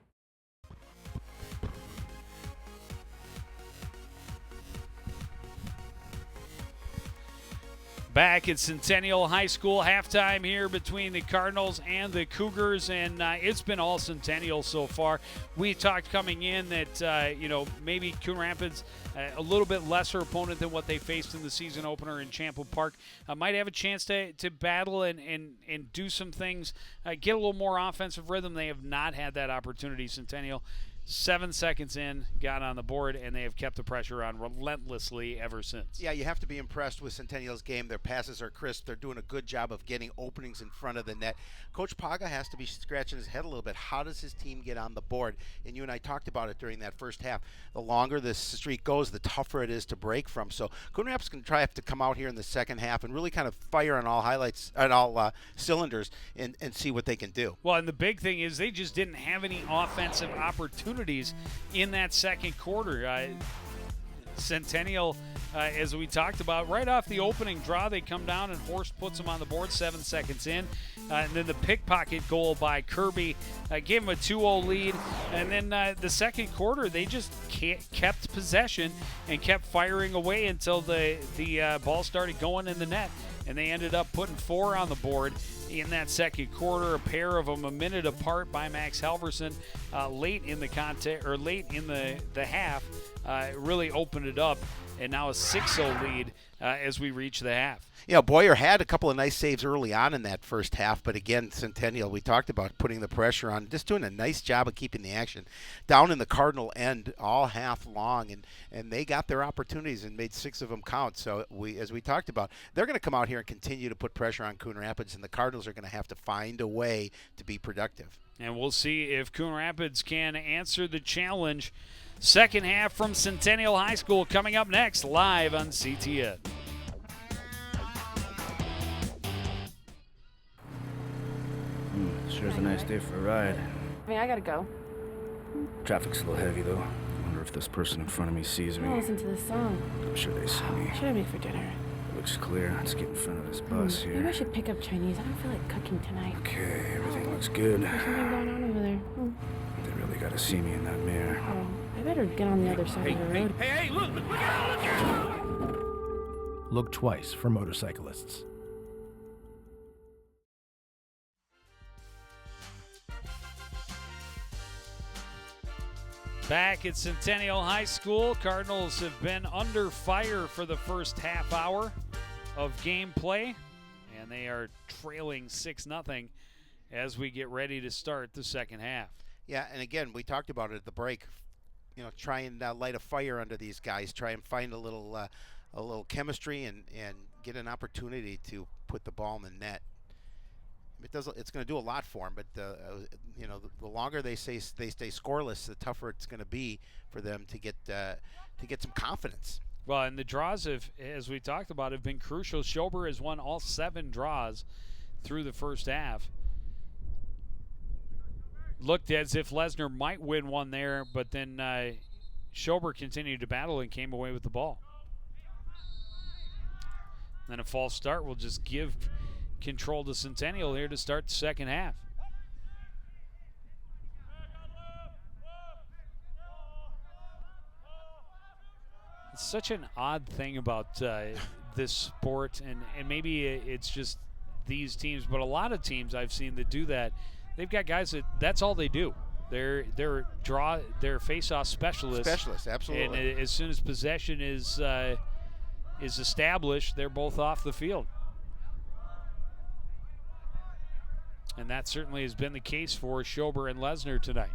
Back at Centennial High School, halftime here between the Cardinals and the Cougars, and it's been all Centennial so far. We talked coming in that, maybe Coon Rapids, a little bit lesser opponent than what they faced in the season opener in Champlain Park, might have a chance to battle and do some things, get a little more offensive rhythm. They have not had that opportunity. Centennial, 7 seconds in, got on the board, and they have kept the pressure on relentlessly ever since. Yeah, you have to be impressed with Centennial's game. Their passes are crisp. They're doing a good job of getting openings in front of the net. Coach Paga has to be scratching his head a little bit. How does his team get on the board? And you and I talked about it during that first half. The longer this streak goes, the tougher it is to break from. So Coon Rapids can have to come out here in the second half and really kind of fire on all cylinders and see what they can do. Well, and the big thing is they just didn't have any offensive opportunities in that second quarter. Centennial, as we talked about, right off the opening draw, they come down and Horst puts them on the board 7 seconds in. And then the pickpocket goal by Kirby gave them a 2-0 lead. And then the second quarter, they just kept possession and kept firing away until the ball started going in the net. And they ended up putting 4 on the board in that second quarter, a pair of them a minute apart by Max Halverson late in the contest, or late in the half. Really opened it up, and now a 6-0 lead as we reach the half. You know, Boyer had a couple of nice saves early on in that first half, but again, Centennial, we talked about putting the pressure on, just doing a nice job of keeping the action down in the Cardinal end all half long, and they got their opportunities and made 6 of them count. So as we talked about, they're going to come out here and continue to put pressure on Coon Rapids, and the Cardinals are going to have to find a way to be productive. And we'll see if Coon Rapids can answer the challenge. Second half from Centennial High School coming up next, live on CTN. Sure is a nice day for a ride. I mean, I gotta go. Traffic's a little heavy, though. I wonder if this person in front of me sees me. I'll listen to this song. I'm sure they see me. What should I make for dinner? It looks clear. Let's get in front of this bus here. Maybe I should pick up Chinese. I don't feel like cooking tonight. Okay, everything looks good. There's something going on over there. They really gotta see me in that mirror. Oh, I better get on the other side of the road. Hey, look out! Look twice for motorcyclists. Back at Centennial High School, Cardinals have been under fire for the first half hour of gameplay, and they are trailing 6-0 as we get ready to start the second half. Yeah, and again, we talked about it at the break. You know, try and light a fire under these guys. Try and find a little chemistry and get an opportunity to put the ball in the net. It's going to do a lot for them, but the longer they stay scoreless, the tougher it's going to be for them to get some confidence. Well, and the draws have, as we talked about, have been crucial. Schober has won all 7 draws through the first half. Looked as if Lesnar might win one there, but then Schober continued to battle and came away with the ball. Then a false start will just give control to Centennial here to start the second half. It's such an odd thing about this sport, and maybe it's just these teams, but a lot of teams I've seen that do that, they've got guys that's all they do. They're face-off specialists. Specialists, absolutely. And as soon as possession is established, they're both off the field. And that certainly has been the case for Schober and Lesnar tonight.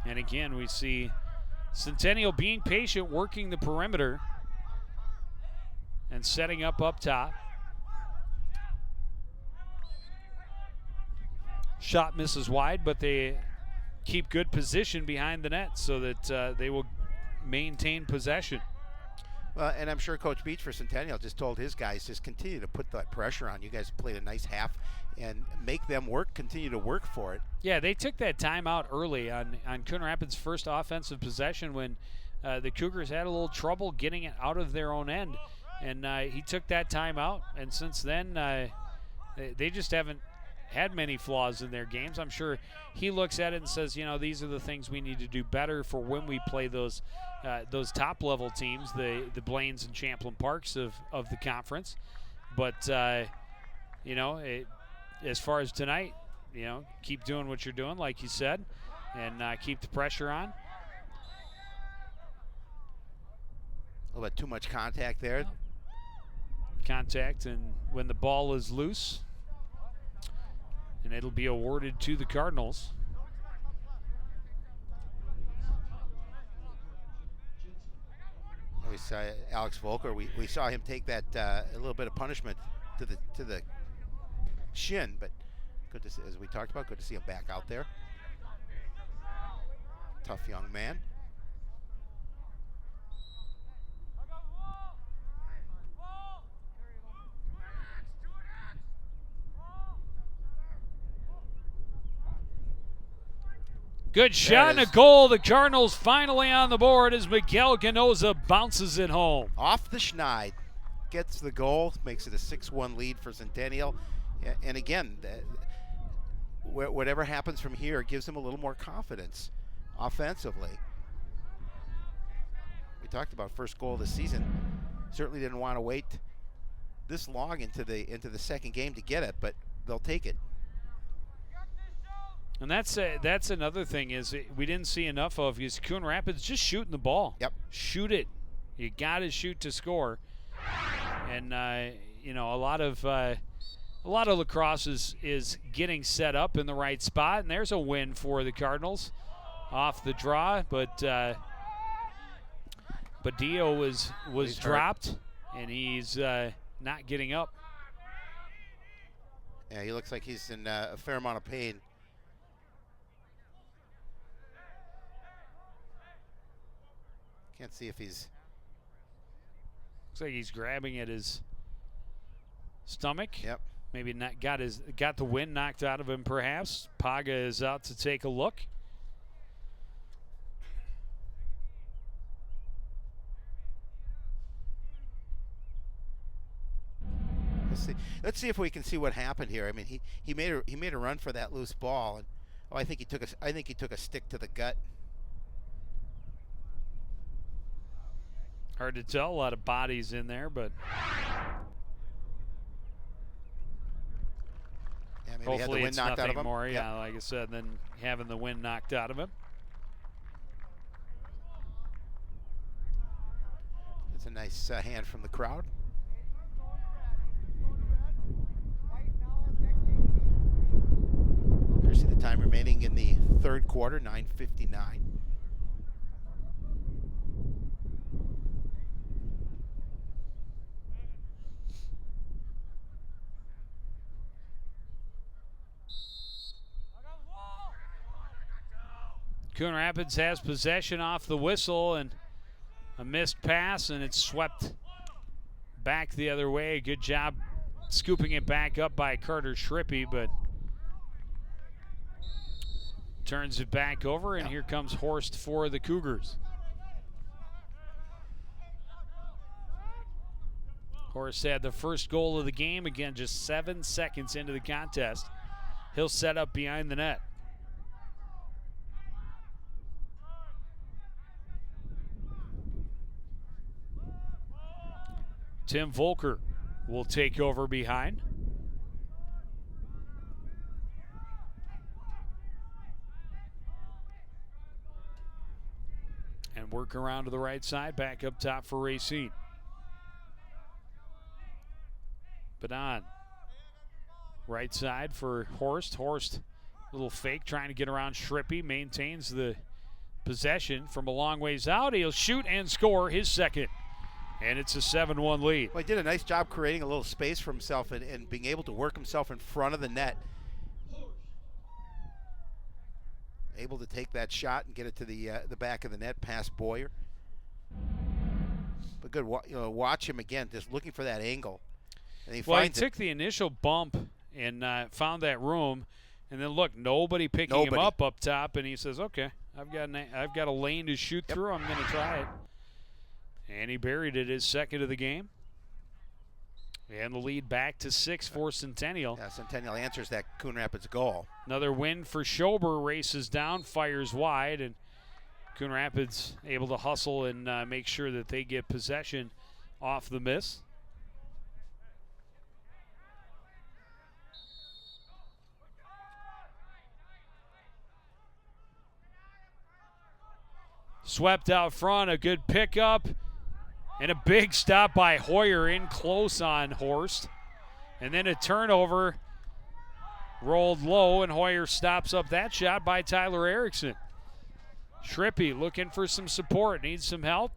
And again, we see Centennial being patient, working the perimeter, and setting up top. Shot misses wide, but they keep good position behind the net so that they will maintain possession. Well, and I'm sure Coach Beach for Centennial just told his guys, just continue to put that pressure on. You guys played a nice half and make them work, continue to work for it. Yeah, they took that timeout early on Coon Rapids' first offensive possession when the Cougars had a little trouble getting it out of their own end. And he took that timeout, and since then they just haven't had many flaws in their games. I'm sure he looks at it and says, these are the things we need to do better for when we play those top-level teams, the Blaines and Champlain Parks of the conference. But, as far as tonight, keep doing what you're doing, like you said, and keep the pressure on. A little bit too much contact there. Contact, and when the ball is loose, and it'll be awarded to the Cardinals. We saw Alex Volker. We saw him take that a little bit of punishment to the shin, but good to see, as we talked about, good to see him back out there. Tough young man. Good shot and a goal. The Cardinals finally on the board as Miguel Ganoza bounces it home. Off the schneid, gets the goal, makes it a 6-1 lead for Centennial. And again, whatever happens from here gives them a little more confidence offensively. We talked about first goal of the season. Certainly didn't want to wait this long into the second game to get it, but they'll take it. And that's another thing is we didn't see enough of is Coon Rapids just shooting the ball. Yep. Shoot it. You got to shoot to score. And a lot of lacrosse is getting set up in the right spot, and there's a win for the Cardinals off the draw, but Dio was dropped, and he's not getting up. Yeah, he looks like he's in a fair amount of pain. Can't see if he's. Looks like he's grabbing at his stomach. Yep. Maybe not got the wind knocked out of him. Perhaps Paga is out to take a look. Let's see if we can see what happened here. I mean, he made a run for that loose ball, and I think he took a stick to the gut. Hard to tell. A lot of bodies in there, but yeah, maybe hopefully he had the wind it's knocked nothing out of him. more. Yep. Yeah, like I said, than having the wind knocked out of him. It's a nice hand from the crowd. There's the time remaining in the third quarter, 9:59. Coon Rapids has possession off the whistle, and a missed pass, and it's swept back the other way. Good job scooping it back up by Carter Schrippy, but turns it back over, and here comes Horst for the Cougars. Horst had the first goal of the game, again just 7 seconds into the contest. He'll set up behind the net. Tim Volker will take over behind. And work around to the right side, back up top for Racine. Badon, right side for Horst. Horst, little fake, trying to get around Schrippy, maintains the possession from a long ways out. He'll shoot and score his second. And it's a 7-1 lead. Well, he did a nice job creating a little space for himself and being able to work himself in front of the net. Able to take that shot and get it to the back of the net past Boyer. But good, watch him again, just looking for that angle. And he finds took the initial bump and found that room, and then look, nobody picking him up top, and he says, "Okay, I've got a lane to shoot through. I'm going to try it." And he buried it, his second of the game. And the lead back to 6 for Centennial. Yeah, Centennial answers that Coon Rapids goal. Another win for Schober, races down, fires wide, and Coon Rapids able to hustle and make sure that they get possession off the miss. Swept out front, a good pickup, and a big stop by Hoyer in close on Horst. And then a turnover, rolled low, and Hoyer stops up that shot by Tyler Erickson. Shrippy looking for some support, needs some help.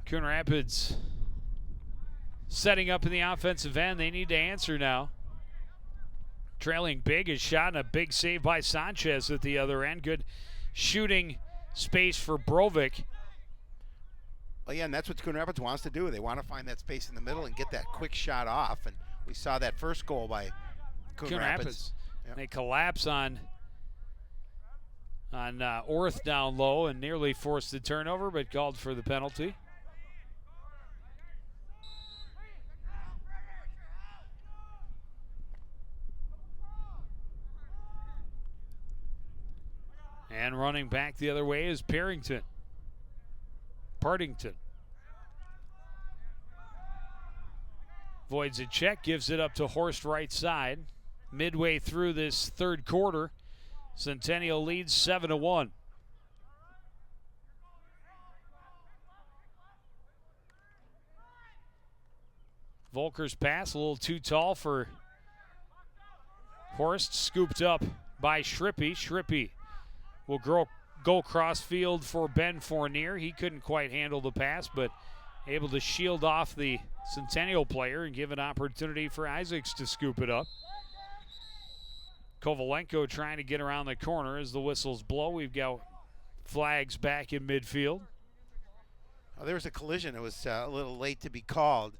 Coon Rapids setting up in the offensive end. They need to answer now. Trailing big, is shot, and a big save by Sanchez at the other end. Good shooting space for Brovik. Well, yeah, and that's what Coon Rapids wants to do. They want to find that space in the middle and get that quick shot off. And we saw that first goal by Coon Rapids. Yep. They collapse on Orth down low and nearly forced the turnover, but called for the penalty. And running back the other way is Partington. Voids a check, gives it up to Horst right side. Midway through this third quarter, Centennial leads 7-1. Volker's pass a little too tall for Horst, scooped up by Shrippy. Shrippy will go cross field for Ben Fournier. He couldn't quite handle the pass, but able to shield off the Centennial player and give an opportunity for Isaacs to scoop it up. Kovalenko trying to get around the corner as the whistles blow. We've got flags back in midfield. Oh, there was a collision. It was a little late to be called.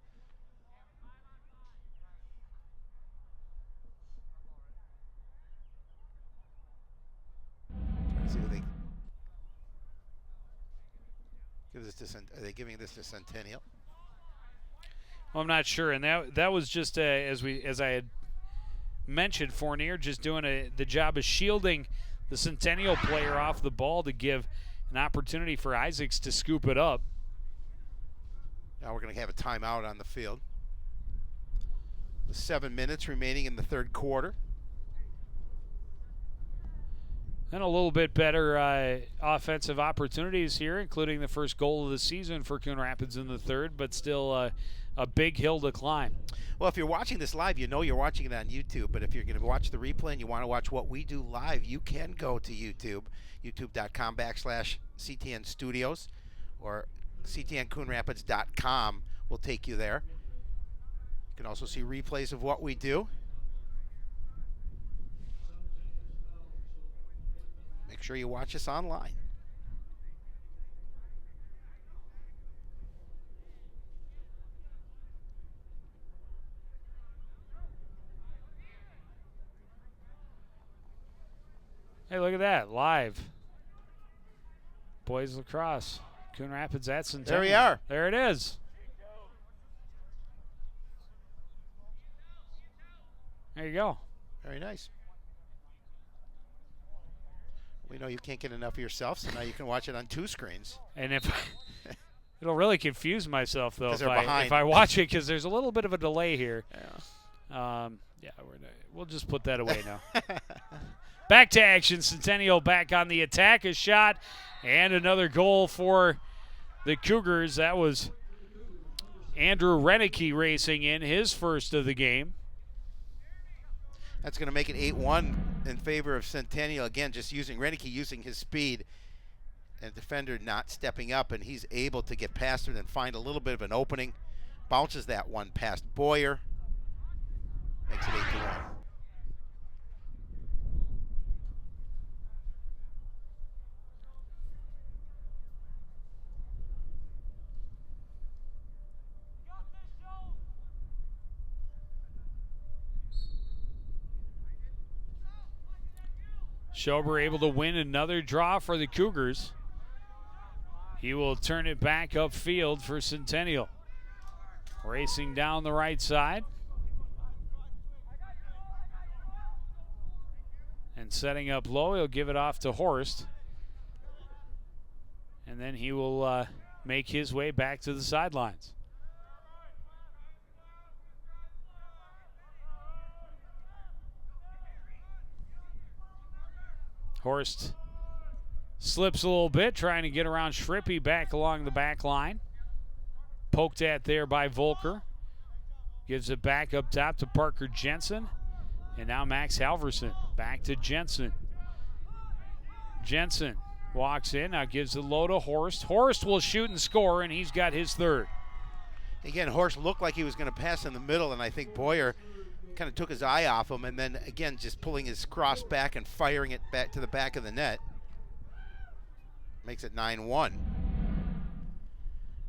See what they give this to. Are they giving this to Centennial? Well, I'm not sure, and that was just as I had mentioned, Fournier just doing the job of shielding the Centennial player off the ball to give an opportunity for Isaacs to scoop it up. Now we're going to have a timeout on the field. With 7 minutes remaining in the third quarter. And a little bit better offensive opportunities here, including the first goal of the season for Coon Rapids in the third, but still a big hill to climb. Well, if you're watching this live, you know you're watching it on YouTube, but if you're going to watch the replay and you want to watch what we do live, you can go to YouTube, youtube.com/CTN Studios, or ctncoonrapids.com will take you there. You can also see replays of what we do. Make sure you watch us online. Hey, look at that, live. Boys lacrosse. Coon Rapids at Centennial. There we are. There it is. There you go. Very nice. We know you can't get enough of yourself, so now you can watch it on 2 screens. And if it'll really confuse myself though if I watch it, because there's a little bit of a delay here. Yeah. We'll just put that away now. Back to action. Centennial back on the attack. A shot and another goal for the Cougars. That was Andrew Renicky racing in his first of the game. That's going to make it 8-1 in favor of Centennial. Again, just Renicky using his speed, and defender not stepping up, and he's able to get past it and find a little bit of an opening. Bounces that one past Boyer. Makes it 8-1. Schober able to win another draw for the Cougars. He will turn it back upfield for Centennial. Racing down the right side. And setting up low, he'll give it off to Horst. And then he will make his way back to the sidelines. Horst slips a little bit, trying to get around Schrippy back along the back line. Poked at there by Volker. Gives it back up top to Parker Jensen. And now Max Halverson back to Jensen. Jensen walks in, now gives it low to Horst. Horst will shoot and score, and he's got his third. Again, Horst looked like he was going to pass in the middle, and I think Boyer kind of took his eye off him, and then again just pulling his cross back and firing it back to the back of the net. Makes it 9-1.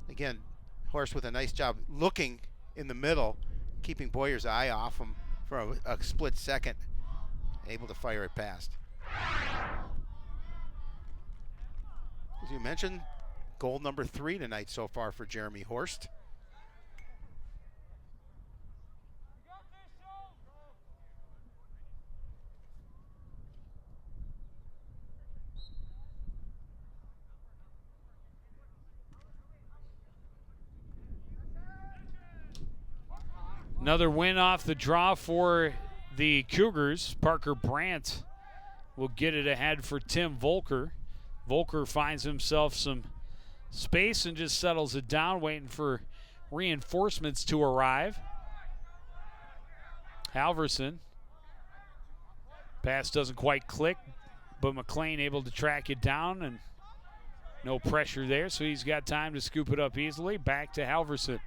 Again, Horst with a nice job looking in the middle, keeping Boyer's eye off him for a split second, able to fire it past. As you mentioned, goal number 3 tonight so far for Jeremy Horst. Another win off the draw for the Cougars. Parker Brandt will get it ahead for Tim Volker. Volker finds himself some space and just settles it down, waiting for reinforcements to arrive. Halverson. Pass doesn't quite click, but McLean able to track it down, and no pressure there, so he's got time to scoop it up easily. Back to Halverson.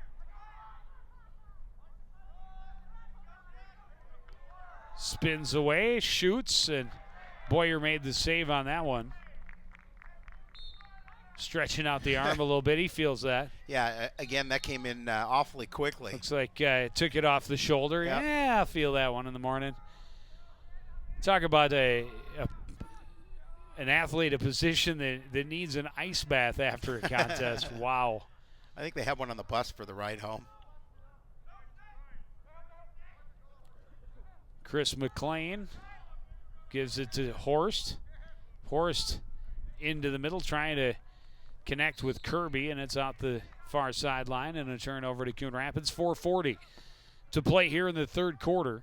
Spins away, shoots, and Boyer made the save on that one. Stretching out the arm a little bit. He feels that. Yeah, again, that came in awfully quickly. Looks like took it off the shoulder. Yep. Yeah, I'll feel that one in the morning. Talk about an athlete, a position that needs an ice bath after a contest. Wow. I think they have one on the bus for the ride home. Chris McLean gives it to Horst. Horst into the middle, trying to connect with Kirby, and it's out the far sideline, and a turnover to Coon Rapids. 4:40 to play here in the third quarter.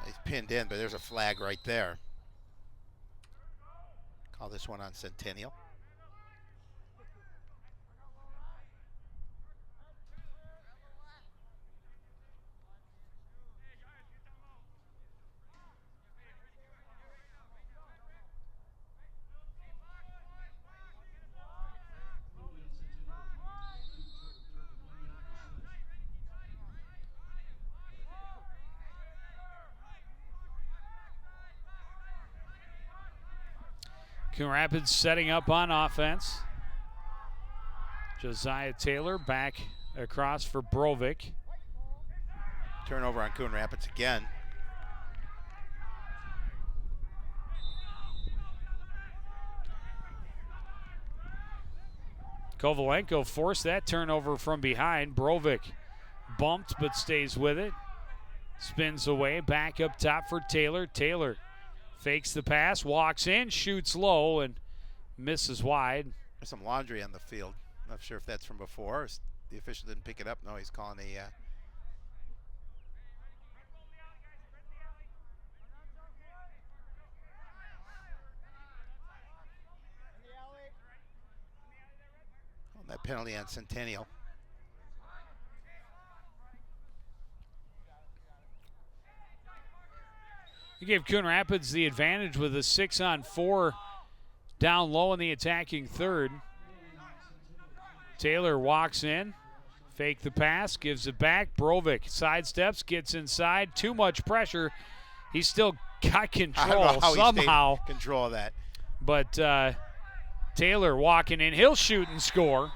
He's pinned in, but there's a flag right there. Call this one on Centennial. Coon Rapids setting up on offense. Josiah Taylor back across for Brovic. Turnover on Coon Rapids again. Kovalenko forced that turnover from behind. Brovic bumped but stays with it. Spins away, back up top for Taylor. Taylor fakes the pass, walks in, shoots low, and misses wide. There's some laundry on the field. Not sure if that's from before. The official didn't pick it up. No, he's calling a... that penalty on Centennial. He gave Coon Rapids the advantage with a 6-on-4 down low in the attacking third. Taylor walks in, fake the pass, gives it back. Brovic sidesteps, gets inside. Too much pressure. He's still got control I don't know how somehow. He stayed in control of that. But Taylor walking in. He'll shoot and score.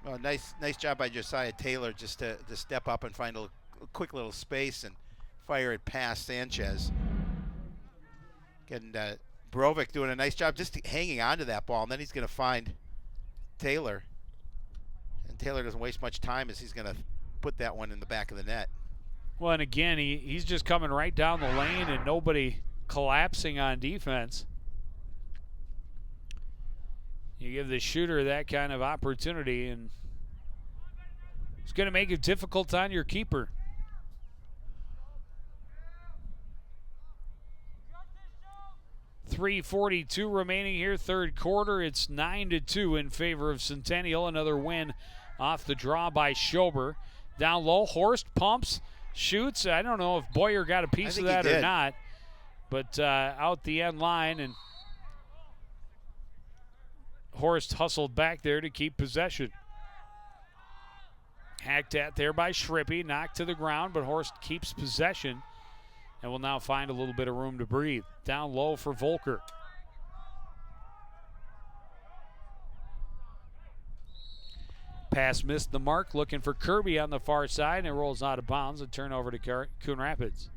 Oh, nice job by Josiah Taylor just to step up and find a quick little space and fire it past Sanchez. And Brovic doing a nice job just hanging on to that ball, and then he's going to find Taylor. And Taylor doesn't waste much time as he's going to put that one in the back of the net. Well, and again, he's just coming right down the lane and nobody collapsing on defense. You give the shooter that kind of opportunity, and it's going to make it difficult on your keeper. .342 remaining here, third quarter. It's 9-2 in favor of Centennial. Another win off the draw by Schober. Down low, Horst pumps, shoots. I don't know if Boyer got a piece of that or not, but out the end line, and Horst hustled back there to keep possession. Hacked at there by Schrippy, knocked to the ground, but Horst keeps possession and will now find a little bit of room to breathe. Down low for Volker. Pass missed the mark, looking for Kirby on the far side, and it rolls out of bounds. A turnover to Coon Rapids.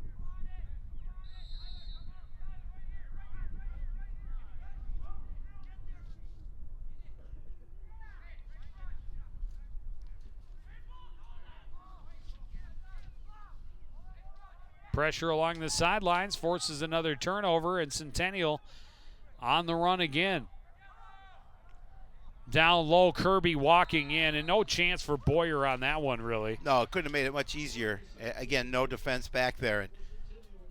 Pressure along the sidelines forces another turnover, and Centennial on the run again. Down low, Kirby walking in, and no chance for Boyer on that one, really. No, it couldn't have made it much easier. Again, no defense back there, and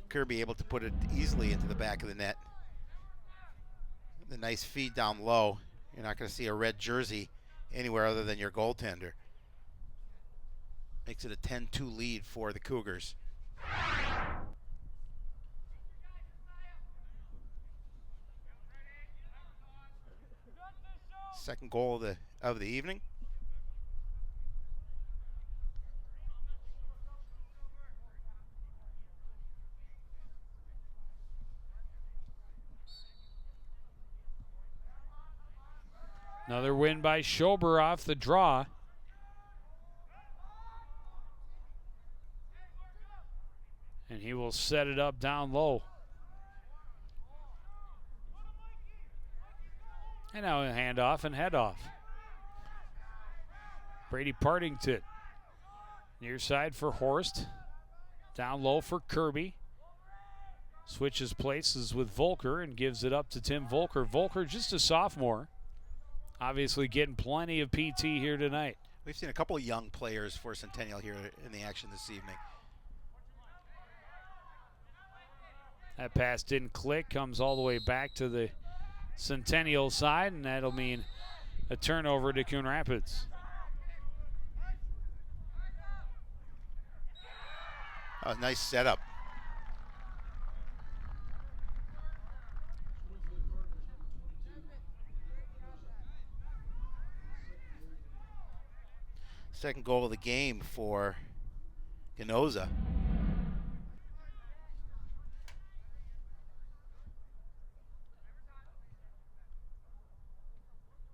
Kirby able to put it easily into the back of the net. The nice feed down low. You're not going to see a red jersey anywhere other than your goaltender. Makes it a 10-2 lead for the Cougars. Second goal of the evening. Another win by Schober off the draw. And he will set it up down low. And now a handoff and head off. Brady Partington. Near side for Horst. Down low for Kirby. Switches places with Volker and gives it up to Tim Volker. Volker, just a sophomore. Obviously getting plenty of PT here tonight. We've seen a couple of young players for Centennial here in the action this evening. That pass didn't click, comes all the way back to the Centennial side, and that'll mean a turnover to Coon Rapids. A nice setup. Second goal of the game for Ganoza.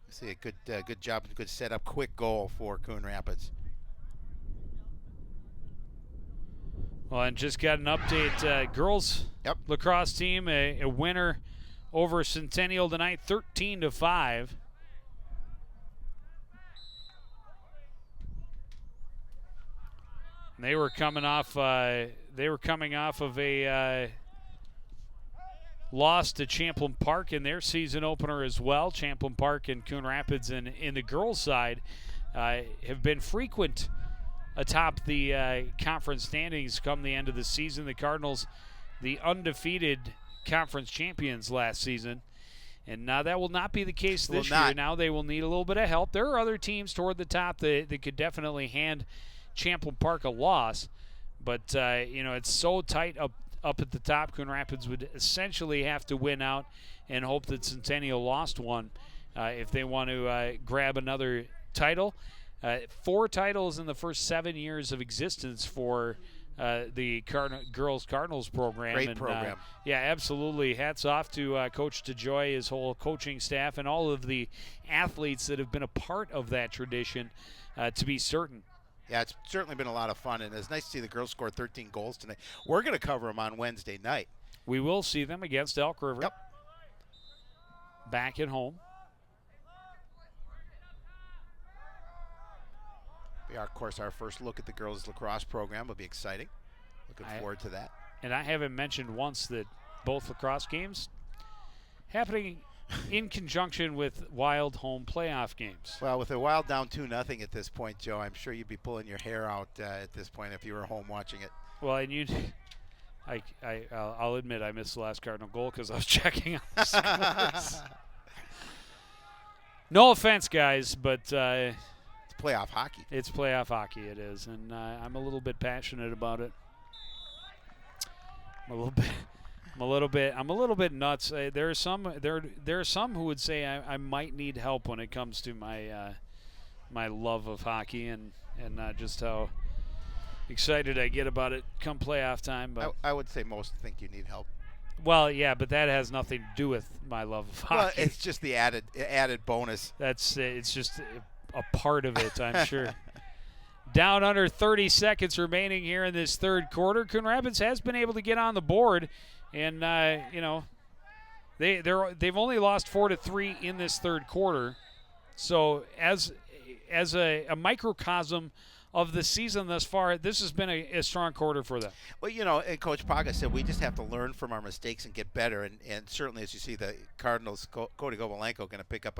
See a good job and good setup, quick goal for Coon Rapids. Well, and just got an update. Girls lacrosse team, a winner over Centennial tonight, 13-5. They were coming off of a loss to Champlain Park in their season opener as well. Champlain Park and Coon Rapids in the girls' side have been frequent atop the conference standings come the end of the season. The Cardinals, the undefeated conference champions last season. And now that will not be the case this year. Now they will need a little bit of help. There are other teams toward the top that could definitely hand Champlain Park a loss. But, it's so tight up at the top. Coon Rapids would essentially have to win out and hope that Centennial lost one if they want to grab another title. 4 titles in the first 7 years of existence for the girls Cardinals program. Great and, program. Yeah, absolutely. Hats off to Coach DeJoy, his whole coaching staff, and all of the athletes that have been a part of that tradition, to be certain. Yeah, it's certainly been a lot of fun, and it's nice to see the girls score 13 goals tonight. We're going to cover them on Wednesday night. We will see them against Elk River. Yep. Back at home. Yeah, of course, our first look at the girls lacrosse program will be exciting. Looking forward to that. And I haven't mentioned once that both lacrosse games happening in conjunction with Wild home playoff games. Well, with the Wild down 2-0 at this point, Joe, I'm sure you'd be pulling your hair out at this point if you were home watching it. Well, and I'll admit I missed the last Cardinal goal because I was checking on the scores. No offense, guys, but It's playoff hockey. it's playoff hockey. It is, and I'm a little bit passionate about it. I'm a little bit nuts. There are some who would say I might need help when it comes to my love of hockey and just how excited I get about it come playoff time. But I would say most think you need help. well, yeah, but that has nothing to do with my love of hockey. Well, it's just the added bonus. It's just a part of it, I'm sure. Down under 30 seconds remaining here in this third quarter. Coon Rapids has been able to get on the board, and they've only lost 4-3 in this third quarter. So as a microcosm of the season thus far, this has been a strong quarter for them. Well, and Coach Paga said we just have to learn from our mistakes and get better. And certainly, as you see, the Cardinals, Cody Govalenko, going to pick up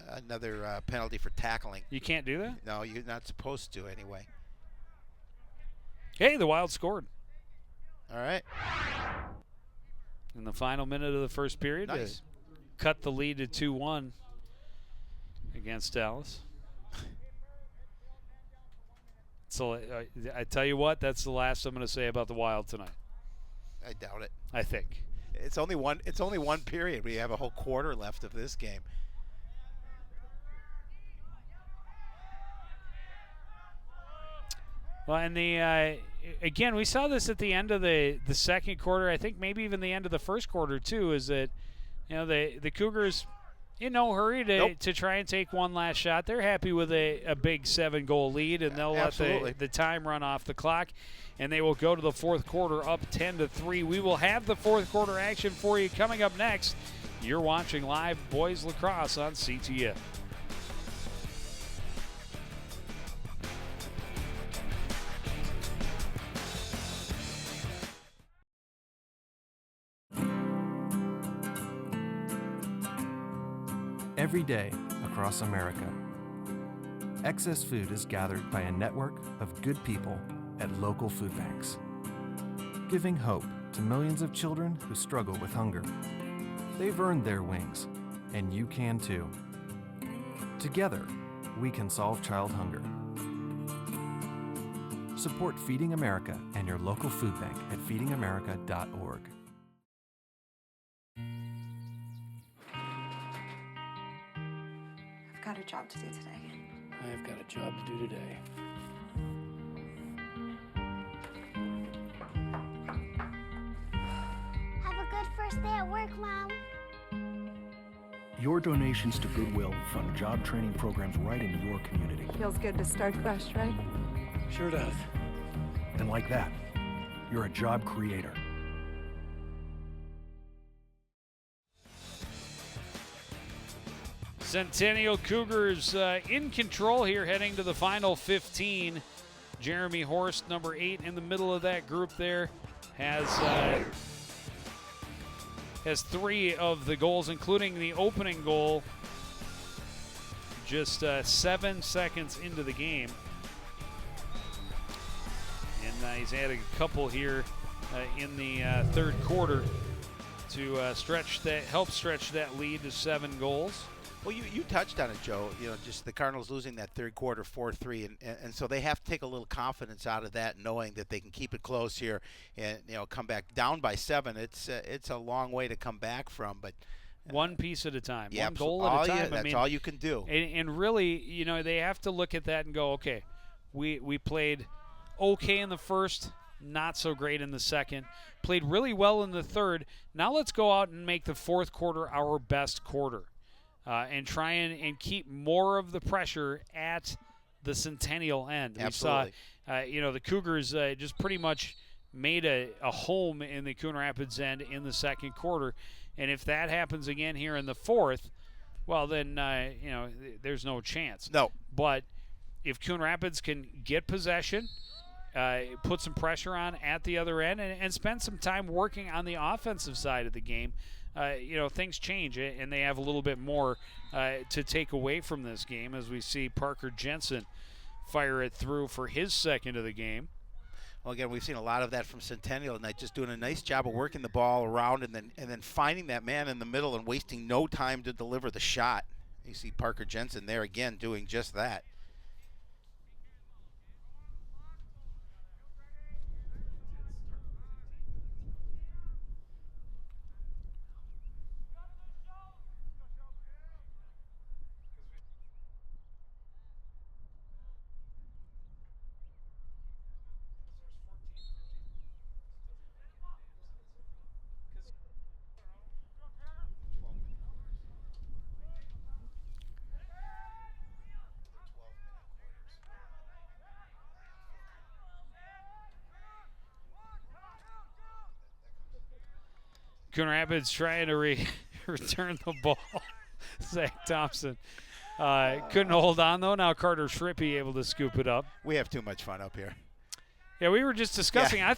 another penalty for tackling. You can't do that? No, you're not supposed to anyway. Hey, the Wild scored All right. in the final minute of the first period. Nice. Cut the lead to 2-1 against Dallas. So I tell you what, that's the last I'm going to say about the Wild tonight. I doubt it. I think It's only one period. We have a whole quarter left of this game. Well, and again, we saw this at the end of the second quarter. I think maybe even the end of the first quarter too. Is that the Cougars in no hurry to try and take one last shot. They're happy with a big 7-goal lead, and they'll let the time run off the clock, and they will go to the fourth quarter up 10-3. We will have the fourth quarter action for you coming up next. You're watching live boys lacrosse on CTN. Every day across America, excess food is gathered by a network of good people at local food banks, giving hope to millions of children who struggle with hunger. They've earned their wings, and you can too. Together, we can solve child hunger. Support Feeding America and your local food bank at feedingamerica.org. I've got a job to do today. I've got a job to do today. Have a good first day at work, Mom. Your donations to Goodwill fund job training programs right in your community. Feels good to start fresh, right? Sure does. And like that, you're a job creator. Centennial Cougars in control here heading to the final 15. Jeremy Horst, number 8 in the middle of that group there, has 3 of the goals, including the opening goal just 7 seconds into the game. And he's added a couple here in the third quarter to help stretch that lead to 7 goals. Well, you touched on it, Joe. Just the Cardinals losing that third quarter 4-3, and so they have to take a little confidence out of that, knowing that they can keep it close here and come back down by 7. It's a long way to come back from, but one piece at a time, yeah, one goal at a time. That's all you can do. And really, they have to look at that and go, okay, we played okay in the first, not so great in the second. Played really well in the third. Now let's go out and make the fourth quarter our best quarter and try and keep more of the pressure at the Centennial end. Absolutely. We saw, the Cougars just pretty much made a home in the Coon Rapids end in the second quarter. And if that happens again here in the fourth, well, then, there's no chance. No. But if Coon Rapids can get possession, put some pressure on at the other end, and spend some time working on the offensive side of the game, things change, and they have a little bit more to take away from this game as we see Parker Jensen fire it through for his second of the game. Well, again, we've seen a lot of that from Centennial tonight, just doing a nice job of working the ball around and then finding that man in the middle and wasting no time to deliver the shot. You see Parker Jensen there again doing just that. Coon Rapids trying to return the ball. Zach Thompson couldn't hold on, though. Now Carter Shrippy able to scoop it up. We have too much fun up here. Yeah, we were just discussing. Yeah.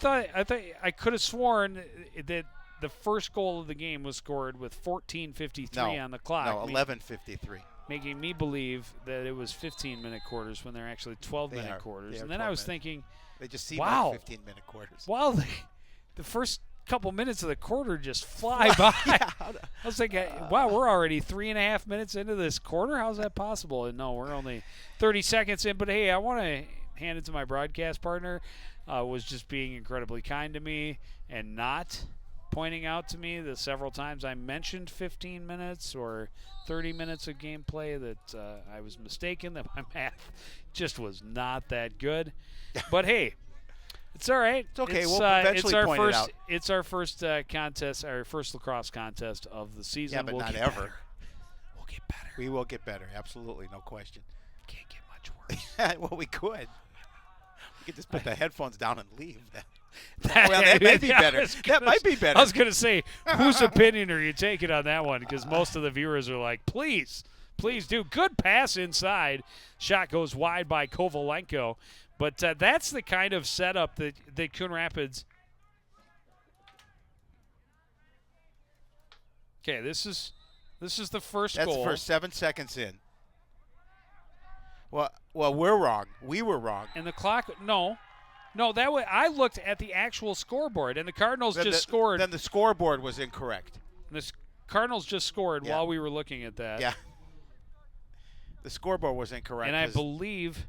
I could have sworn that the first goal of the game was scored with 14:53 on the clock. No, 11:53. Making me believe that it was 15-minute quarters when they're actually 12-minute quarters. And then I was thinking, they just seem wow, like 15-minute quarters. Wow, the first couple minutes of the quarter just fly by. Yeah. I was thinking, wow, we're already 3.5 minutes into this quarter. How's that possible? And no, we're only 30 seconds in. But hey, I want to hand it to my broadcast partner. Was just being incredibly kind to me and not pointing out to me the several times I mentioned 15 minutes or 30 minutes of gameplay that I was mistaken, that my math just was not that good. But hey, it's all right. It's okay. We'll eventually point it out. It's our first contest, our first lacrosse contest of the season. Yeah, but we'll not get ever. Better. We'll get better. We will get better. Absolutely, no question. Can't get much worse. Well, we could. We could just put the headphones down and leave. That might be better. That might be better. I was going to say, whose opinion are you taking on that one? Because most of the viewers are like, please do. Good pass inside. Shot goes wide by Kovalenko. But that's the kind of setup that Coon Rapids. Okay, this is the first goal. That's the first 7 seconds in. Well, we're wrong. We were wrong. And the clock, no, that way I looked at the actual scoreboard, and the Cardinals scored. Then the scoreboard was incorrect. The Cardinals just scored while we were looking at that. Yeah. The scoreboard was incorrect. And I believe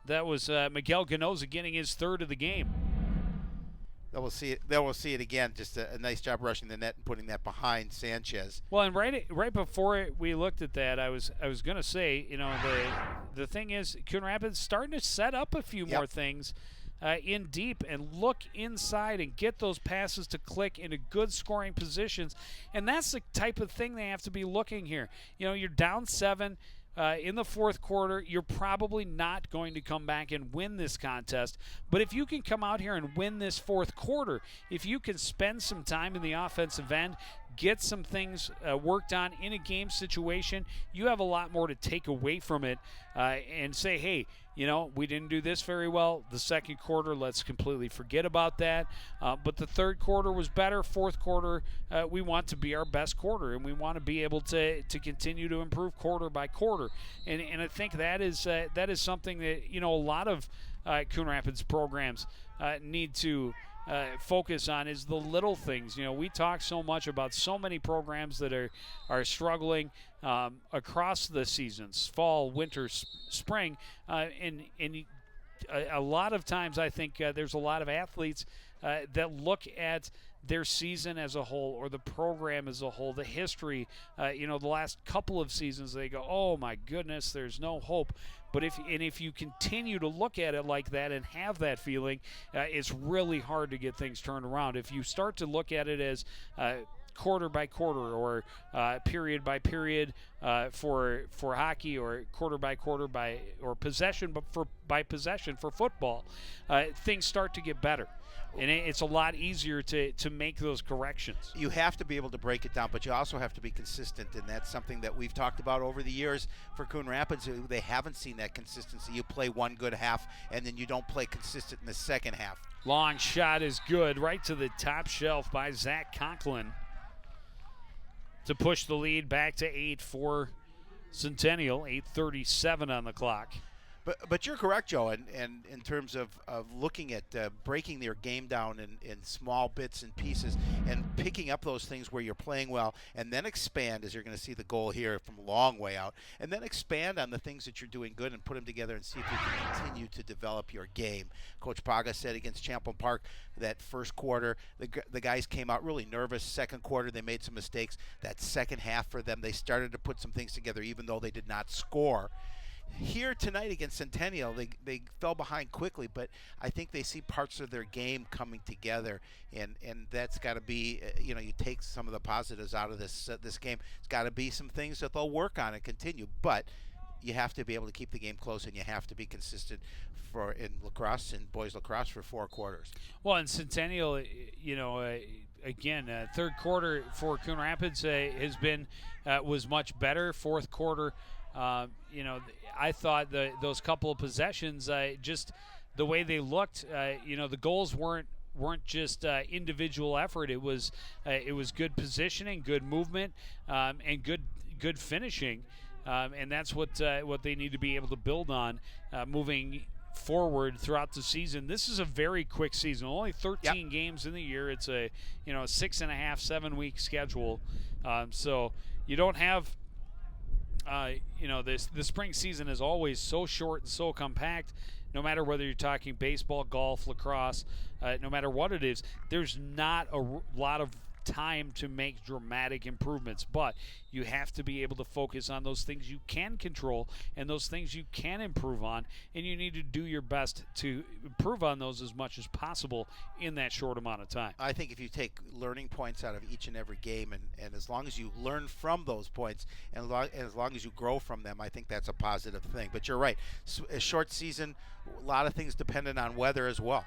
that was Miguel Ganoza getting his third of the game. They will see it again. Just a nice job rushing the net and putting that behind Sanchez. Well, and right before we looked at that, I was going to say, the thing is, Coon Rapids starting to set up a few more things in deep and look inside and get those passes to click into good scoring positions, and that's the type of thing they have to be looking here. You're down 7. In the fourth quarter, you're probably not going to come back and win this contest. But if you can come out here and win this fourth quarter, if you can spend some time in the offensive end, get some things worked on in a game situation, you have a lot more to take away from it and say, hey, we didn't do this very well. The second quarter, let's completely forget about that. But the third quarter was better. Fourth quarter, we want to be our best quarter, and we want to be able to continue to improve quarter by quarter. And I think that is something that a lot of Coon Rapids programs need to focus on, is the little things. We talk so much about so many programs that are struggling across the seasons, fall, winter, spring, and a lot of times I think there's a lot of athletes that look at their season as a whole or the program as a whole, the history, the last couple of seasons, they go, oh my goodness, there's no hope. But if you continue to look at it like that and have that feeling, it's really hard to get things turned around. If you start to look at it as quarter by quarter or period by period for hockey, or quarter by quarter or possession by possession for football, things start to get better. And it's a lot easier to make those corrections. You have to be able to break it down, but you also have to be consistent, and that's something that we've talked about over the years for Coon Rapids. They haven't seen that consistency. You play one good half, and then you don't play consistent in the second half. Long shot is good, right to the top shelf by Zach Conklin to push the lead back to 8 for Centennial. 8:37 on the clock. But you're correct, Joe, and in terms of looking at breaking their game down in small bits and pieces and picking up those things where you're playing well, and then expand, as you're going to see the goal here from a long way out, and then expand on the things that you're doing good and put them together and see if you can continue to develop your game. Coach Paga said against Champlain Park that first quarter, the guys came out really nervous. Second quarter, they made some mistakes. That second half for them, they started to put some things together even though they did not score. Here tonight against Centennial, they fell behind quickly, but I think they see parts of their game coming together, and that's got to be, you take some of the positives out of this game. It's got to be some things that they'll work on and continue, but you have to be able to keep the game close, and you have to be consistent in lacrosse and boys lacrosse for 4 quarters. Well, in Centennial, again, third quarter for Coon Rapids was much better. Fourth quarter, I thought those couple of possessions, just the way they looked, the goals weren't just individual effort. It was good positioning, good movement, and good finishing, and that's what they need to be able to build on moving forward throughout the season. This is a very quick season. Only 13 games in the year. It's a 6.5, 7 week schedule. So you don't have. The spring season is always so short and so compact. No matter whether you're talking baseball, golf, lacrosse, no matter what it is, there's not a lot of time to make dramatic improvements, but you have to be able to focus on those things you can control and those things you can improve on, and you need to do your best to improve on those as much as possible in that short amount of time. I think if you take learning points out of each and every game, and as long as you learn from those points and as long as you grow from them, I think that's a positive thing. But you're right, a short season, a lot of things dependent on weather as well.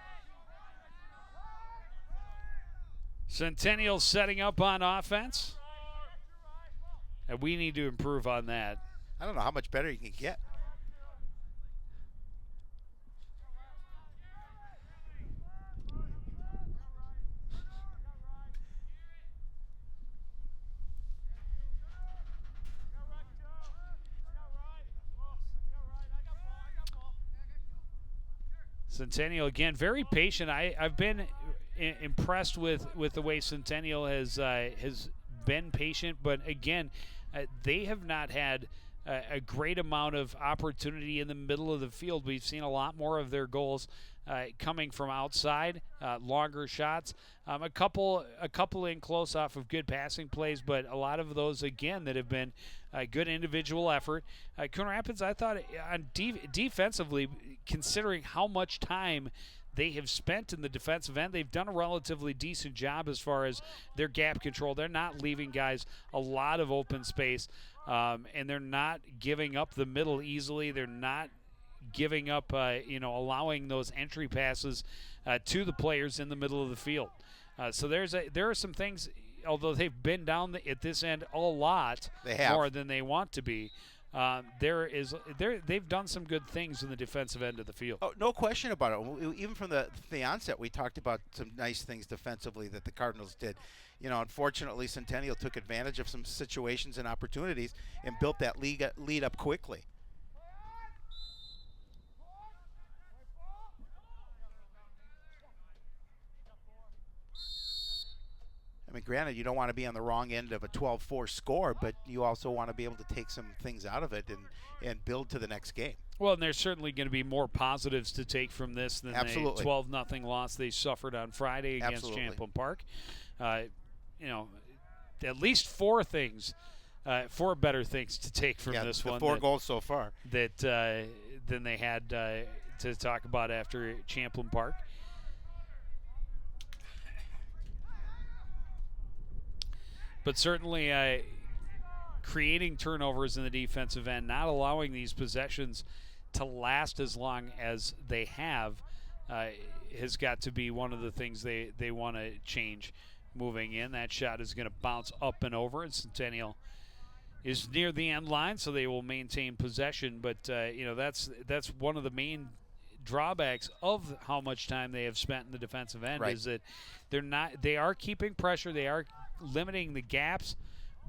Centennial setting up on offense, and we need to improve on that. I don't know how much better you can get. Centennial, again, very patient. I've been impressed with the way Centennial has been patient, but again, they have not had a great amount of opportunity in the middle of the field. We've seen a lot more of their goals coming from outside, longer shots, a couple in close off of good passing plays, but a lot of those again that have been good individual effort. Coon Rapids, I thought on defensively, considering how much time they have spent in the defensive end, they've done a relatively decent job as far as their gap control. They're not leaving guys a lot of open space, and they're not giving up the middle easily. They're not giving up, allowing those entry passes to the players in the middle of the field. So there are some things, although they've been down at this end a lot more than they want to be. They've done some good things in the defensive end of the field. Oh, no question about it. Even from the onset, we talked about some nice things defensively that the Cardinals did. Unfortunately, Centennial took advantage of some situations and opportunities and built that lead up quickly. I mean, granted, you don't want to be on the wrong end of a 12-4 score, but you also want to be able to take some things out of it and build to the next game. Well, and there's certainly going to be more positives to take from this than the 12-0 loss they suffered on Friday against Champlain Park. At least four better things to take from this one. 4 goals so far. That than they had to talk about after Champlain Park. But certainly creating turnovers in the defensive end, not allowing these possessions to last as long as they have, has got to be one of the things they want to change moving in. That shot is going to bounce up and over, and Centennial is near the end line, so they will maintain possession. But that's one of the main drawbacks of how much time they have spent in the defensive end, is that they are keeping pressure, they are limiting the gaps,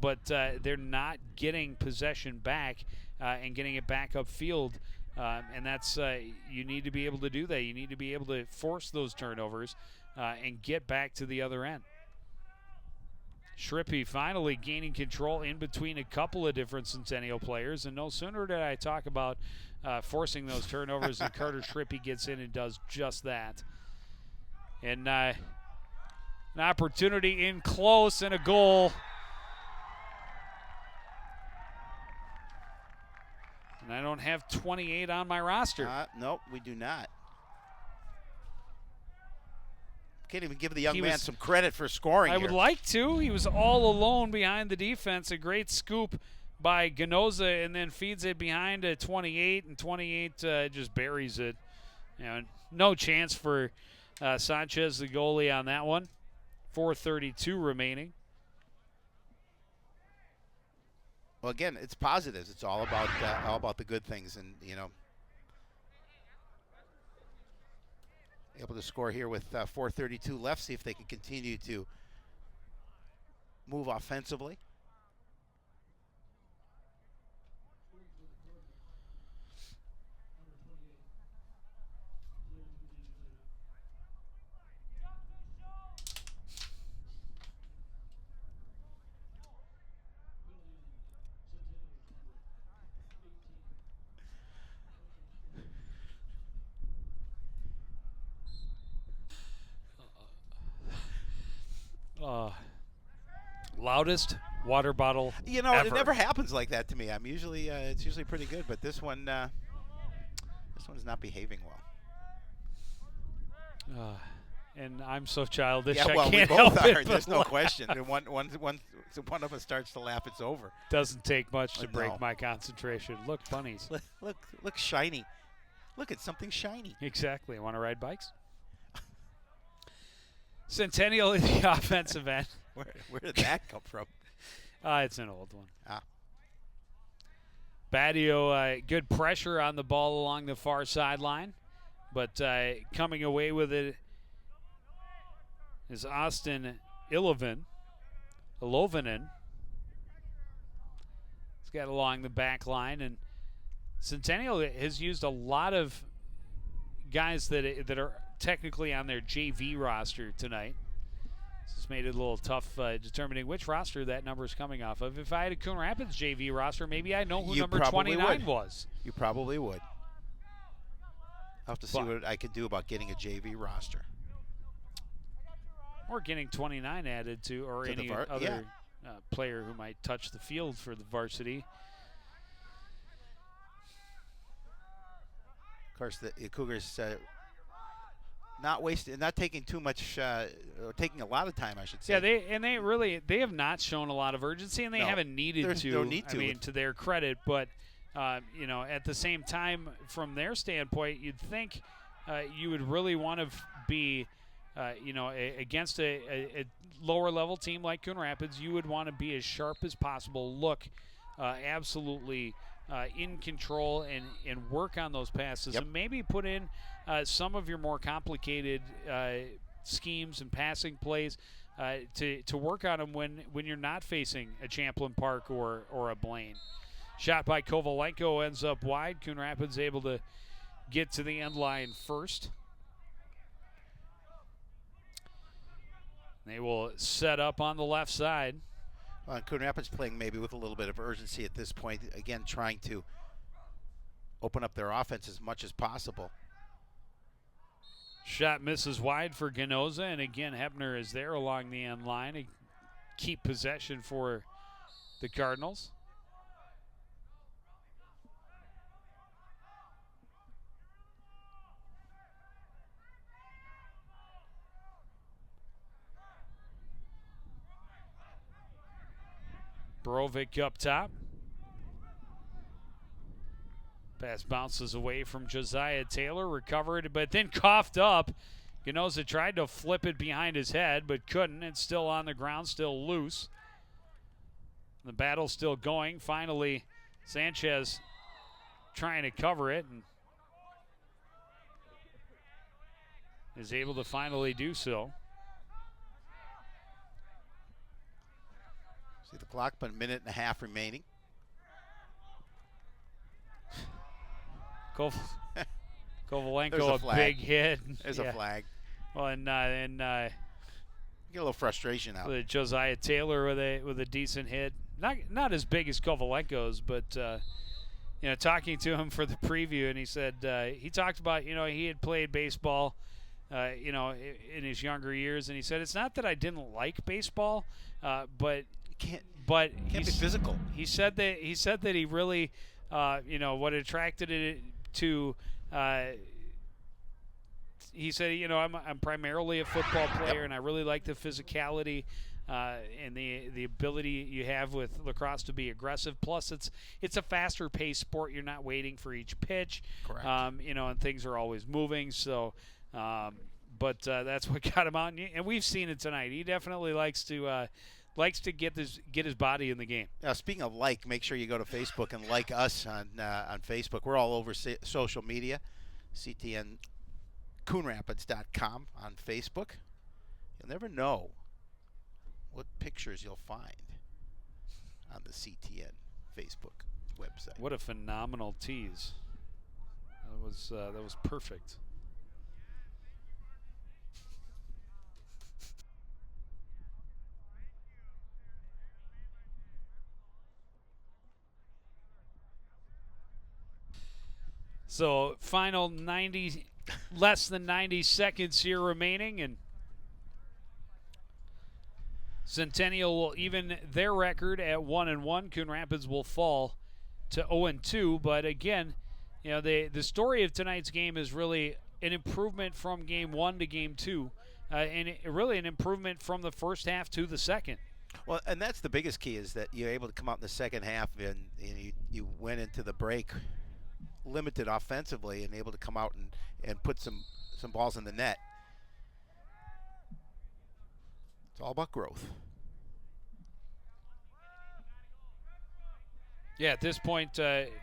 but they're not getting possession back and getting it back upfield. And that's you need to be able to do that. You need to be able to force those turnovers and get back to the other end. Shrippy finally gaining control in between a couple of different Centennial players, and no sooner did I talk about forcing those turnovers than Carter Shrippy gets in and does just that. And an opportunity in close and a goal. And I don't have 28 on my roster. Nope, we do not. Can't even give the young man some credit for scoring I here. would like to. He was all alone behind the defense. A great scoop by Ganoza, and then feeds it behind a 28, and 28 just buries it. No chance for Sanchez, the goalie, on that one. 4:32 remaining. Well, again, it's positives. It's all about the good things, and able to score here with 4:32 left. See if they can continue to move offensively. Loudest water bottle ever. It never happens like that to me. I'm usually it's usually pretty good, but this one's not behaving well. And I'm so childish. Yeah, well, I can't we both help are. it. There's no question. And one of us starts to laugh, it's over. Doesn't take much to break No. my concentration. Look, bunnies. Look shiny. Look at something shiny. Exactly. Want to ride bikes? Centennial in the offensive end. Where did that come from? It's an old one. Badio, good pressure on the ball along the far sideline, but coming away with it is Austin Ilovinen. He's got along the back line, and Centennial has used a lot of guys that are technically on their JV roster tonight. This made it a little tough determining which roster that number is coming off of. If I had a Coon Rapids JV roster, maybe I know who number 29 was. You probably would. I'll have to see what I could do about getting a JV roster. Or getting 29 added to, or any other player who might touch the field for the varsity. Of course, the Cougars not taking too much, or taking a lot of time, I should say. Yeah, they have not shown a lot you and they haven't needed There's to. no need to. I mean, to their credit, but at the same time, from their standpoint, you'd think you would really want to be, against a lower level team like Coon Rapids, you would want to be as sharp as possible. Look, absolutely. In control and work on those passes, and maybe put in some of your more complicated schemes and passing plays to work on them when you're not facing a Champlain Park or a Blaine. Shot by Kovalenko ends up wide. Coon Rapids able to get to the end line first. They will set up on the left side. Coon Rapids playing maybe with a little bit of urgency at this point. Again, trying to open up their offense as much as possible. Shot misses wide for Ganoza, and again, Hebner is there along the end line to keep possession for the Cardinals. Borovic up top. Pass bounces away from Josiah Taylor, recovered, but then coughed up. Ganoza tried to flip it behind his head, but couldn't. It's still on the ground, still loose. The battle's still going. Finally, Sanchez trying to cover it and is able to finally do so. See the clock, but a minute and a half remaining. Kovalenko, a big hit. There's a flag. Well, and get a little frustration out. With Josiah Taylor with a decent hit. Not as big as Kovalenko's, but talking to him for the preview, and he said he talked about he had played baseball, in his younger years, and he said it's not that I didn't like baseball, but can't be physical. He said that he really, what attracted it to. He said, I'm primarily a football player, and I really like the physicality and the ability you have with lacrosse to be aggressive. Plus, it's a faster paced sport. You're not waiting for each pitch. Correct. And things are always moving. So, but that's what got him out. And we've seen it tonight. He definitely likes to get his body in the game. Now, speaking of make sure you go to Facebook and like us on Facebook. We're all over social media. CTN CoonRapids.com on Facebook. You'll never know what pictures you'll find on the CTN Facebook website. What a phenomenal tease! That was perfect. So final 90, less than 90 seconds here remaining, and Centennial will even their record at 1-1. Coon Rapids will fall to 0-2. But again, the story of tonight's game is really an improvement from game 1 to game 2, and really an improvement from the first half to the second. Well, and that's the biggest key, is that you're able to come out in the second half and you went into the break limited offensively and able to come out and put some balls in the net. It's all about growth. Yeah, at this point, down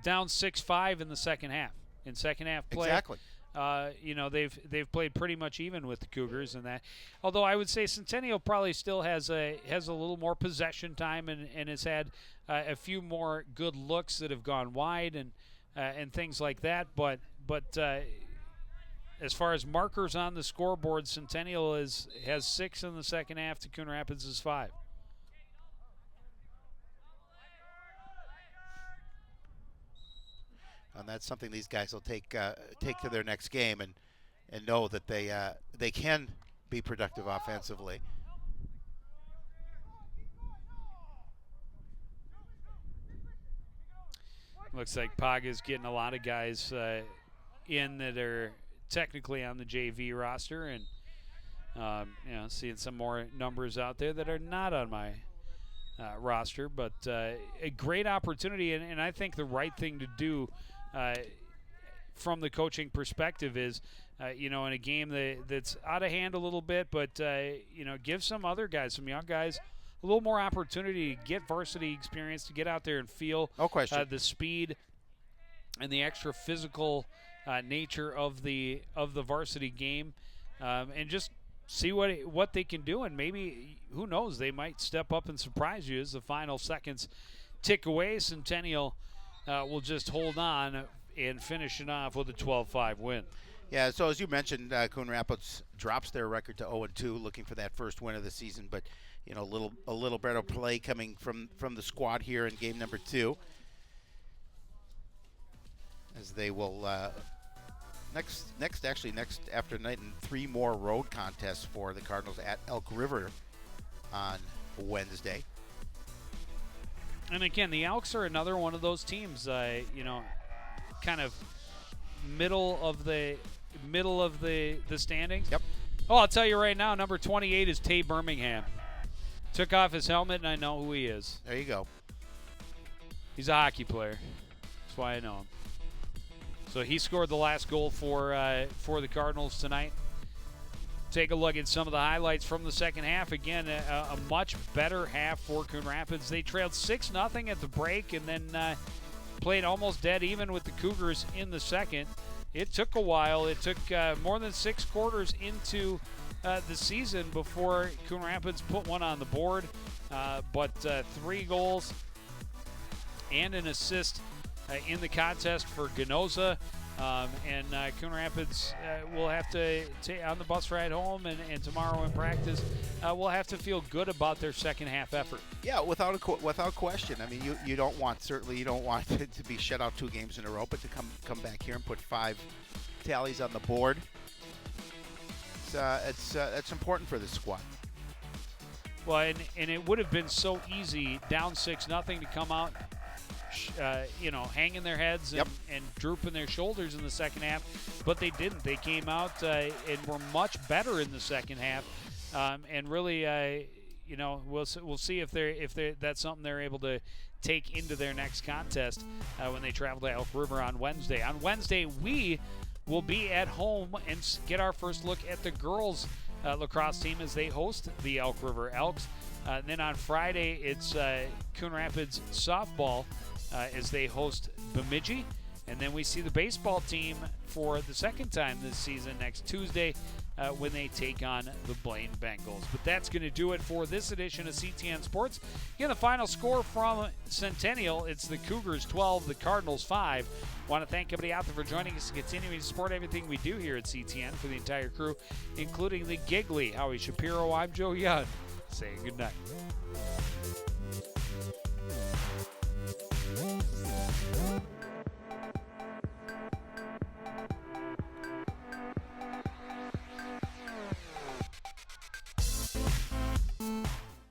6-5 in the second half. In second half play, exactly. They've played pretty much even with the Cougars in that. Although I would say Centennial probably still has a little more possession time and has had a few more good looks that have gone wide and things like that. But as far as markers on the scoreboard, Centennial has 6 in the second half to Coon Rapids is 5. And that's something these guys will take to their next game and know that they can be productive offensively. Looks like Paga's getting a lot of guys in that are technically on the JV roster, and seeing some more numbers out there that are not on my roster. But a great opportunity, and I think the right thing to do from the coaching perspective is, in a game that's out of hand a little bit, but give some other guys, some young guys, a little more opportunity to get varsity experience, to get out there and feel the speed and the extra physical nature of the varsity game, and just see what they can do. And maybe, who knows, they might step up and surprise you as the final seconds tick away. Centennial will just hold on and finish it off with a 12-5 win. Yeah, so as you mentioned, Coon Rapids drops their record to 0-2, looking for that first win of the season. But a little better play coming from the squad here in game number 2, as they will next after night, and 3 more road contests for the Cardinals at Elk River on Wednesday. And again, the Elks are another one of those teams, kind of middle of the standings. Yep. Oh, I'll tell you right now, number 28 is Tay Birmingham. Took off his helmet, and I know who he is. There you go. He's a hockey player. That's why I know him. So he scored the last goal for the Cardinals tonight. Take a look at some of the highlights from the second half. Again, a much better half for Coon Rapids. They trailed 6-0 at the break and then played almost dead even with the Cougars in the second. It took a while. It took more than 6 quarters into the season before Coon Rapids put one on the board. But 3 goals and an assist in the contest for Ganoza. And Coon Rapids will have to, on the bus ride home and tomorrow in practice, will have to feel good about their second half effort. Yeah, without question. I mean, you don't want to be shut out 2 games in a row, but to come back here and put 5 tallies on the board, it's important for this squad. Well, and it would have been so easy down 6-0 to come out, hanging their heads and drooping their shoulders in the second half, but they didn't. They came out and were much better in the second half, and really, we'll see if that's something they're able to take into their next contest when they travel to Elk River on Wednesday. On Wednesday, we will be at home and get our first look at the girls' lacrosse team as they host the Elk River Elks. And then on Friday, it's Coon Rapids softball as they host Bemidji. And then we see the baseball team for the second time this season next Tuesday when they take on the Blaine Bengals. But that's going to do it for this edition of CTN Sports. Again, the final score from Centennial, it's the Cougars 12, the Cardinals 5. Want to thank everybody out there for joining us and continuing to support everything we do here at CTN for the entire crew, including the giggly Howie Shapiro. I'm Joe Young. Saying good night.